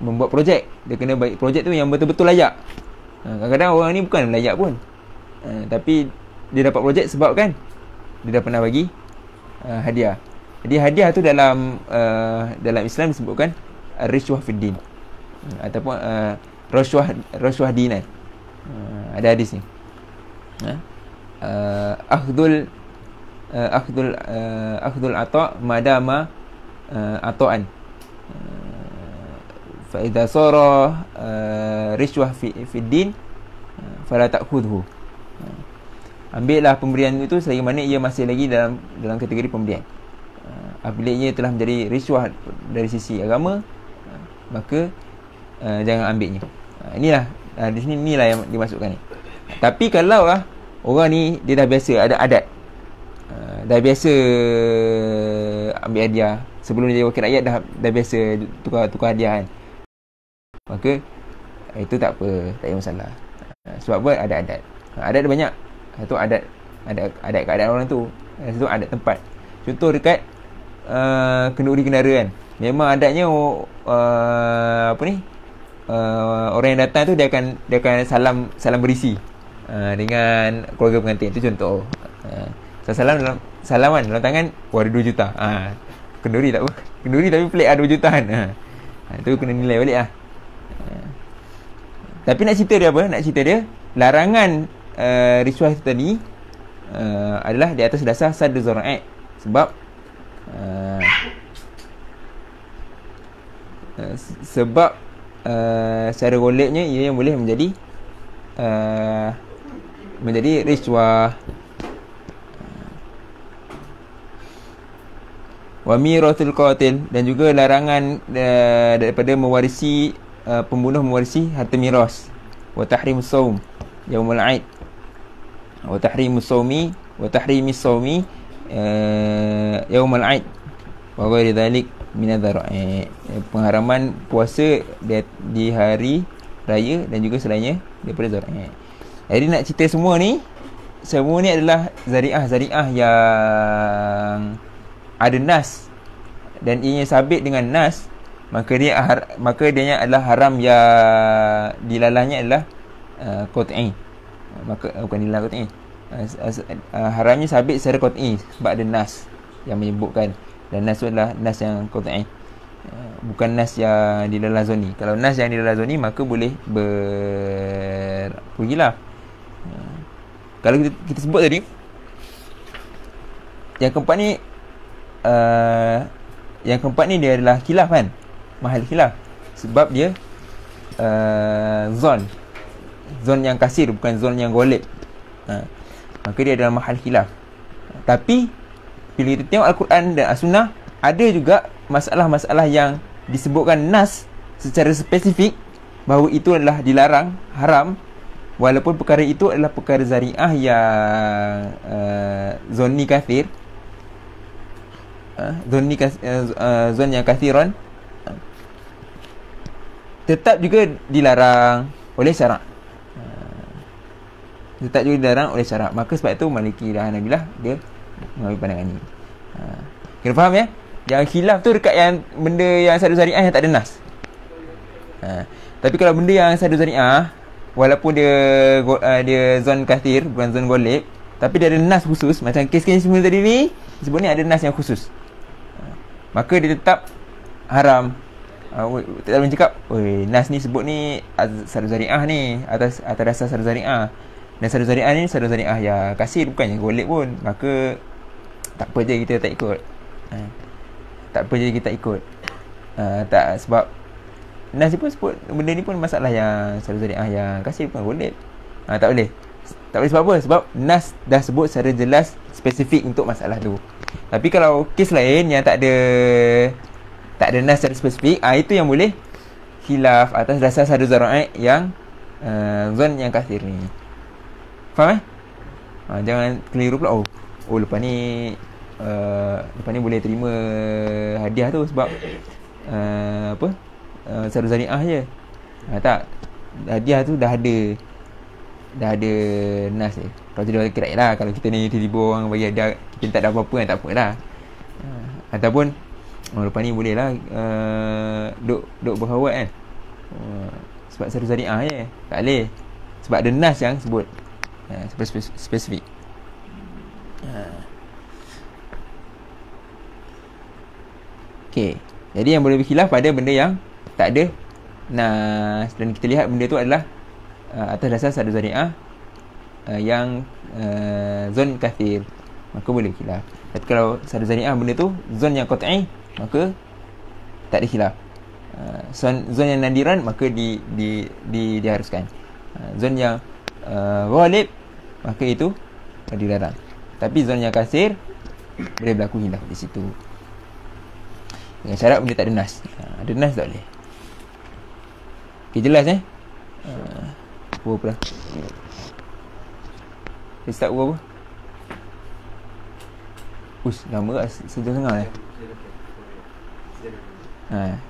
Speaker 1: membuat projek. Dia kena baik projek tu yang betul-betul layak. Kadang-kadang orang ni bukan layak pun, tapi dia dapat projek sebab kan dia dah pernah bagi hadiah. Jadi hadiah tu dalam Islam disebutkan rishwah fiddin, ataupun rashwah dinan. Ada hadis ni. Akhdul ata madama ata'an, fa idza sara rishwah fi din fala ta'khudhu. Ambillah pemberian itu selagi mana ia masih lagi dalam kategori pemberian. Apabila ia telah menjadi rishwah dari sisi agama, maka jangan ambilnya. Inilah di sini, inilah yang dimasukkan ni. Tapi kalau orang ni dia dah biasa ada adat, dah biasa ambil hadiah, sebelum dia wakil rakyat dah biasa tukar hadiah kan, maka itu tak apa, tak ada masalah. Sebab apa? Ada adat. Adat ada banyak. Satu adat keadaan orang tu, satu adat tempat. Contoh dekat kenduri kendara kan, memang adatnya orang yang datang tu dia akan salam berisi dengan keluarga pengantin. Itu contoh. Salaman dalam tangan, ada 2 juta. Kenduri tak apa. Kenduri tapi pelik 2 jutaan. Itu kena nilai balik lah. Tapi nak cerita dia apa? Nak cerita dia larangan rishwah itu tadi adalah di atas dasar saddu zara'i. Sebab secara goleknya ia yang boleh menjadi rishwah. Wa mirathul qatil, dan juga larangan daripada mewarisi pembunuh mewarisi harta miras. Wa tahrimus saum yaumul aid, wa tahrimus saumi wa tahrimis saumi yaumul aid wa ghairi dhalik min adh-dhara'i. Pengharaman puasa di hari raya dan juga selainnya daripada dhara'i. Jadi nak cerita semua ni adalah zari'ah yang ada nas dan ianya sabit dengan nas, maka dia adalah haram yang dilalahnya adalah qat'i. Maka bukan dilalah qat'i, haramnya sabit secara qat'i sebab ada nas yang menyebutkan, dan nas itu adalah nas yang qat'i, bukan nas yang dilalah zoni. Kalau nas yang dilalah zoni maka boleh berkhilaf. Kalau kita sebut tadi yang keempat ni dia adalah khilaf kan, mahal khilaf, sebab dia zon yang kasir, bukan zon yang golib. Maka dia adalah mahal khilaf. Tapi bila kita tengok Al-Quran dan As-Sunnah, ada juga masalah-masalah yang disebutkan nas secara spesifik bahawa itu adalah dilarang, haram, walaupun perkara itu adalah perkara zari'ah yang zonni kathir, zon yang kathiran, tetap juga dilarang oleh syarak. Maka sebab itu Maliki dan Hanabilah dia mengambil pandangan ni. Kena faham ya? Yang khilaf tu dekat yang benda yang saddu zari'ah yang tak ada nas. Tapi kalau benda yang saddu zari'ah, walaupun dia zon kathir, bukan zon golib, tapi dia ada nas khusus, macam kes-kes semua tadi ni sebut ni ada nas yang khusus, maka dia tetap haram. Tak boleh cakap, nas ni sebut ni saddu zari'ah ni, atas dasar saddu zari'ah, dan saddu zari'ah ni saddu zari'ah yang kasir, bukan yang golib pun, maka tak apa je kita tak ikut. Tak, sebab nas ni pun sebut benda ni pun masalah yang saddu zari'ah yang kasir, bukan golib. Tak boleh sebab apa? Sebab nas dah sebut secara jelas spesifik untuk masalah tu. Tapi kalau kes lain yang tak ada nas secara spesifik, itu yang boleh khilaf atas dasar saddu zara'i yang zon yang kasir ni. Faham jangan keliru pula. Lepas ni boleh terima hadiah tu sebab saddu zari'ah je. Tak, hadiah tu dah ada nas je. Kalau tidak kira lah. Kalau kita ni tiba-tiba orang bagi ada, kita tak ada apa-apa kan, tak apa lah. Ataupun lepas ni boleh lah duk berkhawat kan. Sebab satu zari'ah je, tak boleh. Sebab ada nas yang sebut spesifik. Okay. Jadi yang boleh berkhilaf pada benda yang tak ada nas. Dan kita lihat benda tu adalah atas dasar satu zari'ah yang zon kathir, maka boleh khilaf. Tapi kalau satu zari'ah benda tu zon yang qat'i, maka tak ada khilaf. Zon yang nadiran, maka diharuskan. Zon yang ghalib, maka itu dilarang. Tapi zon yang kasir boleh berlaku khilaf di situ, dengan syarat benda tak ada nas. Ada nas tak boleh. Okay, jelas berapa dah? Dia start berapa? Ush, lama kat sejam setengah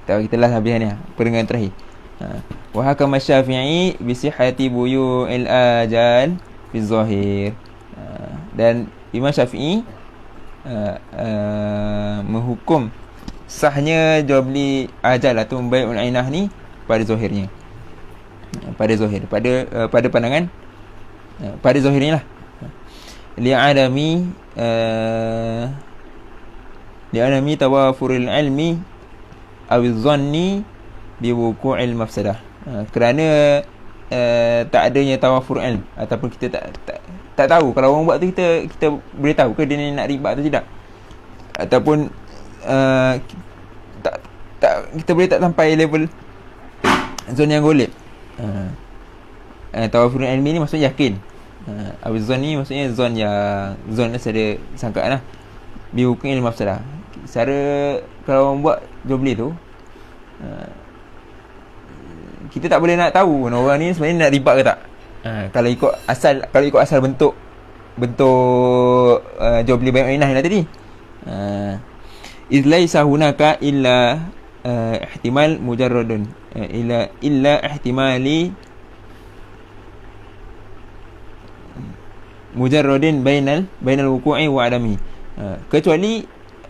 Speaker 1: tak, kita last habis ni perenggan terakhir. Wa hakam Syafi'i bi sihhati buyu'il ajal fi zahir. Dan Imam Syafi'i menghukum sahnya jual beli ajal atau bai'ul ainah ni pada zahirnya. Pada zahir, pada pandangan pada zahirnya lah. Li'adami tawafuril ilmi awiz zanni biwuku'il mafsadah. Kerana tak adanya tawafur ilm, ataupun kita tak tahu. Kalau orang buat tu, kita boleh tahu ke dia ni nak riba atau tidak, ataupun kita boleh tak sampai level zon yang golib. Tawafur ilmi ni maksudnya yakin. Awiz zanni maksudnya zon ada sangkaan lah. Biwuku'il mafsadah. Cara kalau orang buat jual beli tu, kita tak boleh nak tahu orang ni sebenarnya nak riba ke tak. Kalau ikut asal bentuk jual beli bai'ul ainah tadi, izlaisa hunaka illa ihtimal mujarradun illa ihtimali mujarradin bainal wuqu'i wa adami. Kecuali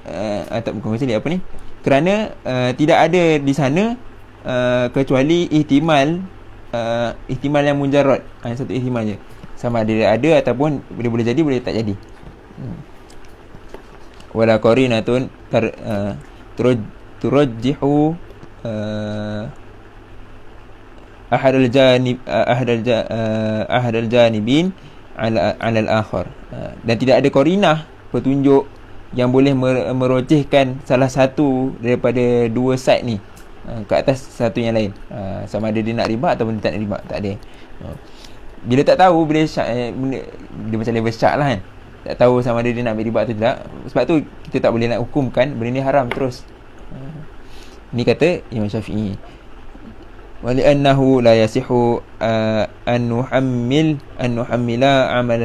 Speaker 1: apa ni, kerana tidak ada di sana kecuali ihtimal yang mujarrad. Satu ihtimal je, sama ada ataupun boleh jadi, boleh tak jadi. Wala qarinatun turajjihu ahadal janibin ala al-akhar. Dan tidak ada qarinah, petunjuk yang boleh merojihkan salah satu daripada dua side ni ke atas satu yang lain, sama ada dia nak riba ataupun dia tak nak riba. Tak ada. Bila tak tahu, dia macam level syak lah kan. Tak tahu sama ada dia nak ambil riba atau tidak. Sebab tu kita tak boleh nak hukumkan benda ni haram terus. Ni kata Imam Syafi'i. Wali'annahu la yasihu an nuhammila amal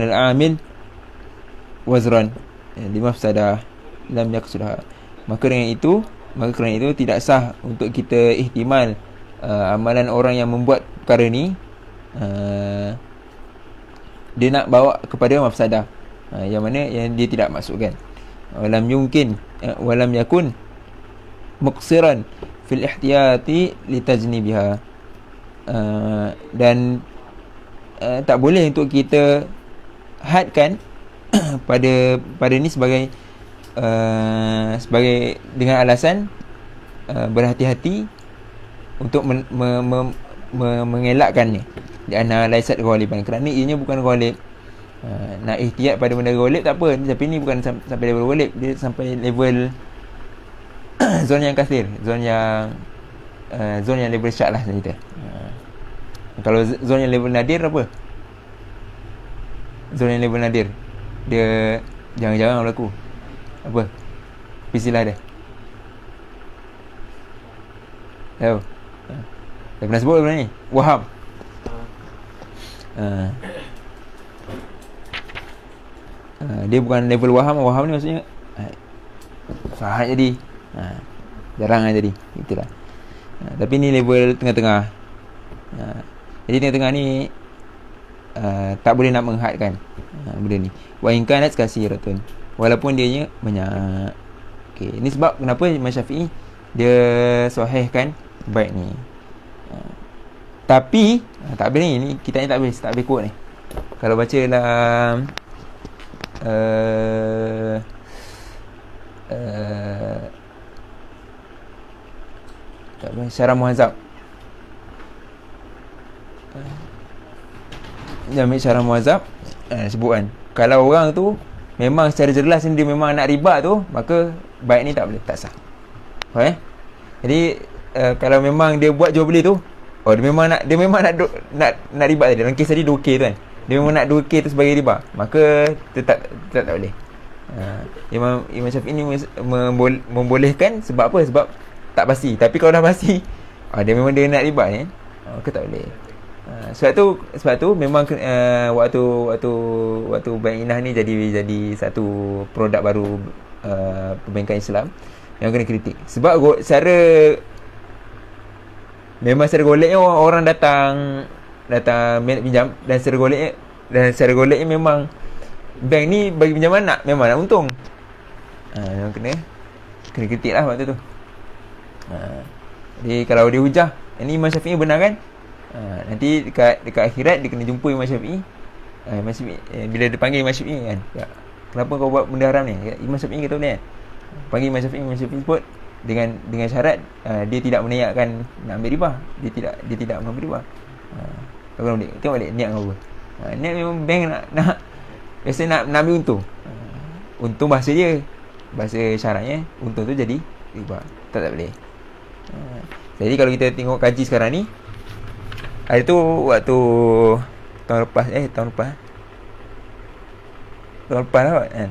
Speaker 1: al-amil wazran limafsadah lam yaqsudha. Maka kerana itu tidak sah untuk kita ihtimal amalan orang yang membuat perkara ni dia nak bawa kepada mafsadah yang mana yang dia tidak maksudkan. Walam yakun muqsiran fil ihtiyati litajnibiha. Dan tak boleh untuk kita hadkan pada ni sebagai dengan alasan berhati-hati untuk mengelakkannya. Diana laisat ghaliban, kerana ianya bukan ghalib. Nak ihtiyat pada benda ghalib tak apa, tapi ni bukan sampai level ghalib, dia sampai level zon yang kasir, zon yang level syak lah kita. Kalau zon yang level nadir apa? Zon yang level nadir, dia jarang-jarang berlaku. Apa istilah dia? Tahu? Dah pernah sebut benda ni? Waham. Dia bukan level waham. Waham ni maksudnya sahat jadi, jarang jadi, itulah. Tapi ni level tengah-tengah. Jadi tengah-tengah ni tak boleh nak menghadkan benda ni. Wa in kanat kasiratun, walaupun dia banyak. Okey, ini sebab kenapa Imam Syafi'i dia sahihkan bait ni. Tapi tak boleh ni kita ni tak boleh quote ni. Kalau baca dalam Syarah Muhazzab, ambil Syarah Muhazzab, sebut kan, kalau orang tu memang secara jelas dia memang nak riba tu, maka bait ni tak boleh, tak sah. Faham? Jadi kalau memang dia buat jual beli tu, dia memang nak riba tadi. Dalam kes tadi 2K tu kan, dia memang nak 2K tu sebagai riba, maka tetap tak boleh. Imam Syafi'i ni membolehkan. Sebab apa? Sebab tak pasti. Tapi kalau dah pasti, dia memang dia nak riba ni, maka tak boleh. Sebab tu memang waktu Bainah ni jadi satu produk baru perbankan Islam yang kena kritik. Sebab memang secara goleknya orang datang pinjam, dan secara goleknya memang bank ni bagi pinjaman memang nak untung. Memang kena kritik lah waktu tu. Jadi kalau dia hujah ini Imam Syafi'i benar kan, nanti dekat akhirat dia kena jumpa Imam Syafi'i. Bila dia panggil Imam Syafi'i kan, kenapa kau buat benda haram ni? Imam Syafi'i kata boleh kan? Panggil Imam Syafi'i sebut dengan syarat dia tidak menayakkan nak ambil riba. Dia tidak mengambil riba. Kau boleh tengok balik niat kau apa. Niat memang bank nak biasa nak ambil untung. Untung bahasa dia, bahasa syaratnya untung tu jadi riba. Tak boleh. Jadi kalau kita tengok kaji sekarang ni, hari tu waktu tahun lepas lah kan,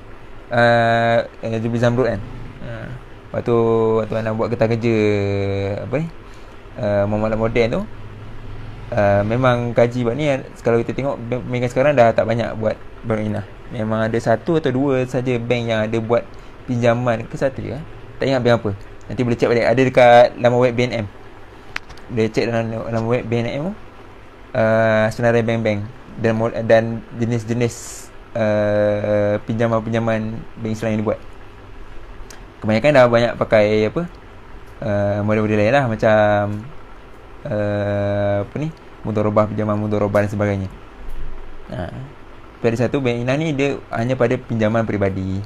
Speaker 1: Jubil Zamrud kan, waktu anak buat kertas kerja apa ni, Muhammad Moden tu, memang kaji buat ni. Kalau kita tengok bank sekarang dah tak banyak buat Bainah. Memang ada 1 atau 2 saja bank yang ada buat pinjaman ke satu je, tak ingat bank apa. Nanti boleh cek balik, ada dekat laman web BNM. Boleh cek dalam laman web BNM tu, senarai bank-bank dan jenis-jenis pinjaman-pinjaman bank Islam yang dibuat. Kebanyakan dah banyak pakai model-model lain lah, macam mudharabah, pinjaman mudharabah dan sebagainya. Tapi ada satu bank Inah ni dia hanya pada pinjaman peribadi.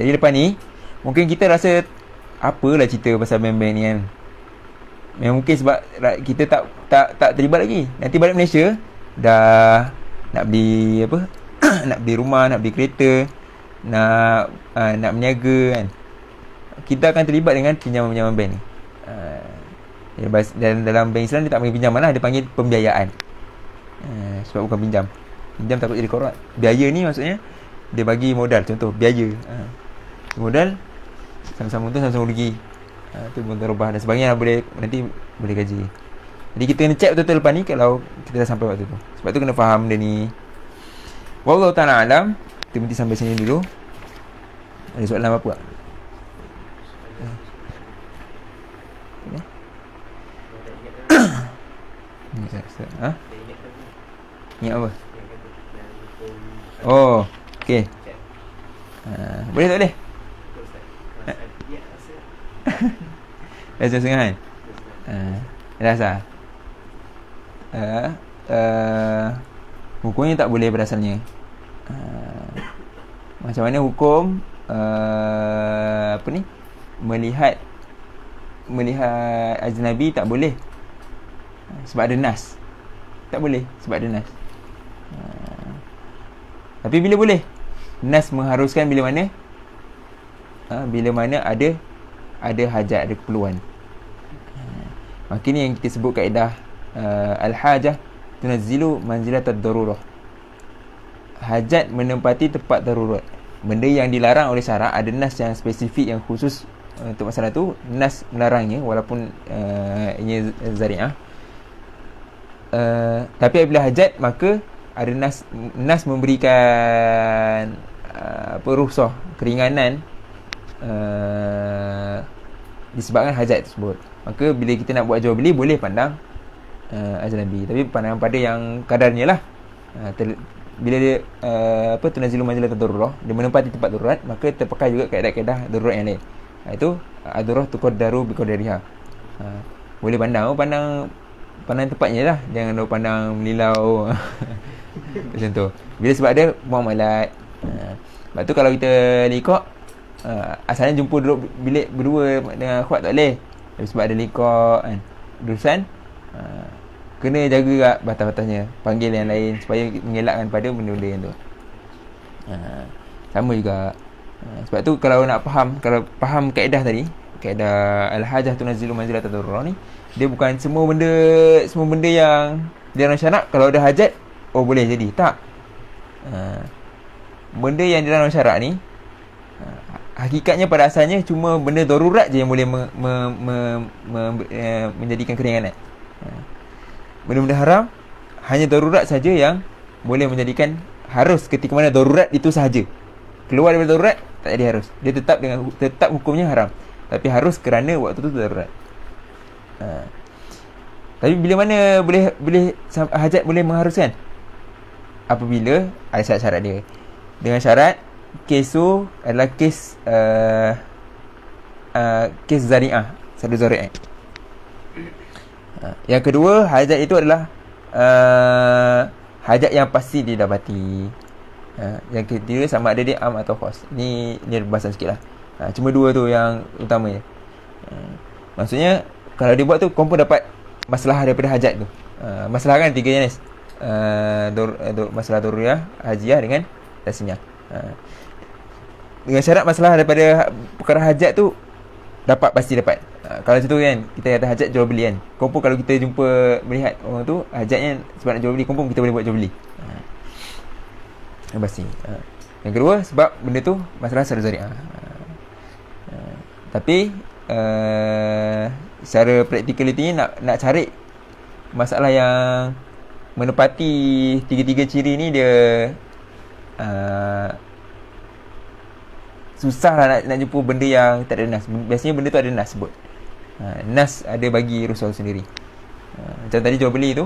Speaker 1: Jadi lepas ni mungkin kita rasa apalah cerita pasal bank-bank ni kan. Memang mungkin sebab kita tak terlibat lagi. Nanti balik Malaysia dah nak beli nak beli rumah, nak beli kereta, nak berniaga kan, kita akan terlibat dengan pinjaman-pinjaman bank ni. Dan dalam bank Islam dia tak panggil pinjaman lah, dia panggil pembiayaan. Sebab bukan pinjam. Pinjam takut jadi korup. Biaya ni maksudnya dia bagi modal. Contoh biaya, modal sama-sama untung sama-sama rugi. Tu mudharabah dan sebagainya, nanti boleh kaji. Jadi kita kena check betul-betul lepas ni kalau kita dah sampai waktu tu. Sebab tu kena faham benda ni. Wallahu ta'ala alam. Kita berhenti sampai sini dulu. Ada soalan apa? Ingat apa? Oh, okey. Boleh tak boleh? Dah setengah kan? Dah sah. Hukumnya tak boleh berasalnya. Macam mana hukum melihat ajnabi tak boleh sebab ada nas. Tak boleh sebab ada nas. Tapi bila boleh? Nas mengharuskan bila mana? Bila mana ada hajat, ada keperluan. Maka ni yang kita sebut kaedah al-hajah tunazzilu manzilatad darurah. Hajat menempati tempat darurat. Benda yang dilarang oleh syarak, ada nas yang spesifik yang khusus untuk masalah tu, nas melarangnya walaupun ini zari'ah. Tapi apabila hajat, maka ada nas memberikan rukhsah, keringanan disebabkan hajat tersebut. Maka bila kita nak buat jual beli, boleh pandang ajnabi. Tapi pandangan pada yang kadarnya lah. Bila dia tunazilu manzilat ad-darurah, dia menempati tempat darurat, maka terpakai juga kaedah-kaedah darurat yang lain. Itu ad-darurah tuqaddaru biqadariha. Boleh pandang tempatnya lah, jangan duk pandang melilau. Macam tu. Bila sebab ada muamalat. Sebab tu kalau kita liqah, asalnya jumpa duduk bilik berdua dengan akhwat tak boleh. Tapi sebab ada liqah kan, urusan, kena jaga kat batas-batasnya, panggil yang lain supaya mengelakkan pada benda-benda yang tu. Sama juga. Sebab tu kalau faham kaedah tadi, kaedah al-hajah tunazzilu manzilat ad-darurah ni, dia bukan semua benda yang dalam syarak kalau ada hajat boleh jadi. Tak. Benda yang dalam syarak ni, hakikatnya pada asalnya cuma benda darurat je yang boleh menjadikan keringanan. Benda-benda haram hanya darurat saja yang boleh menjadikan harus ketika mana darurat itu sahaja. Keluar daripada darurat tak jadi harus. Dia tetap hukumnya haram. Tapi harus kerana waktu tu darurat. Tapi bila mana boleh hajat boleh mengharuskan? Apabila ada syarat-syarat dia. Dengan syarat kes tu adalah kes zari'ah, sadu zari'ah. Yang kedua, hajat itu adalah hajat yang pasti didapati. Yang ketiga, sama ada dia am atau khas. Ni bahasan sikit lah. Cuma dua tu yang utamanya. Maksudnya kalau dia buat tu, confirm dapat masalah daripada hajat tu. Masalah kan tiga jenis, masalah daruriyah, hajiah dengan tasmiyah. Dengan syarat masalah daripada perkara hajat tu pasti dapat. Kalau macam tu kan, kita kata hajat jual beli kan, confirm kalau kita jumpa melihat orang tu hajatnya sebab nak jual beli, confirm kita boleh buat jual beli. Yang pasti. Yang kedua, sebab benda tu masalah secara zari'ah. Tapi secara practicality ni nak cari masalah yang menepati tiga-tiga ciri ni, dia susah lah nak jumpa benda yang tak ada nas. Biasanya benda tu ada nas sebut. Nas ada bagi Rasul sendiri. Macam tadi jual beli tu,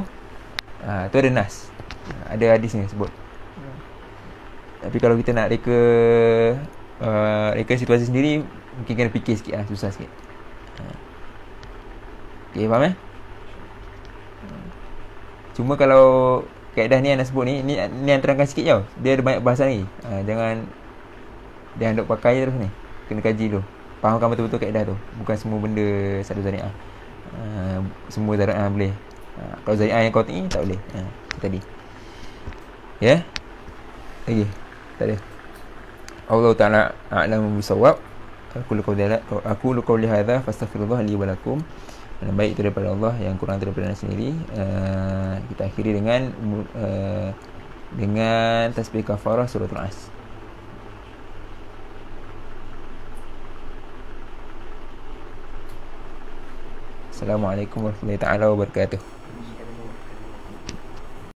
Speaker 1: tu ada nas, ada hadisnya sebut. Tapi kalau kita nak reka situasi sendiri, mungkin kena fikir sikit lah, susah sikit. Okay, faham Cuma kalau kaedah ni yang nak sebut ni yang terangkan sikit tau. Dia ada banyak bahasa ni. Jangan duk pakai terus ni. Kena kaji dulu, fahamkan betul-betul kaedah tu. Bukan semua benda satu zari'ah. Semua zari'ah boleh. Kalau zari'ah yang qat'i tak boleh. Tadi. Ya? Lagi? Tak ada. Allah Ta'ala a'lamu bisawab. Aku qawli hadza fastaghfirullah li wa lakum. Yang baik itu daripada Allah, yang kurang daripada anda sendiri. Kita akhiri dengan tasbih kafarah suratul As. Assalamualaikum warahmatullahi taala wabarakatuh.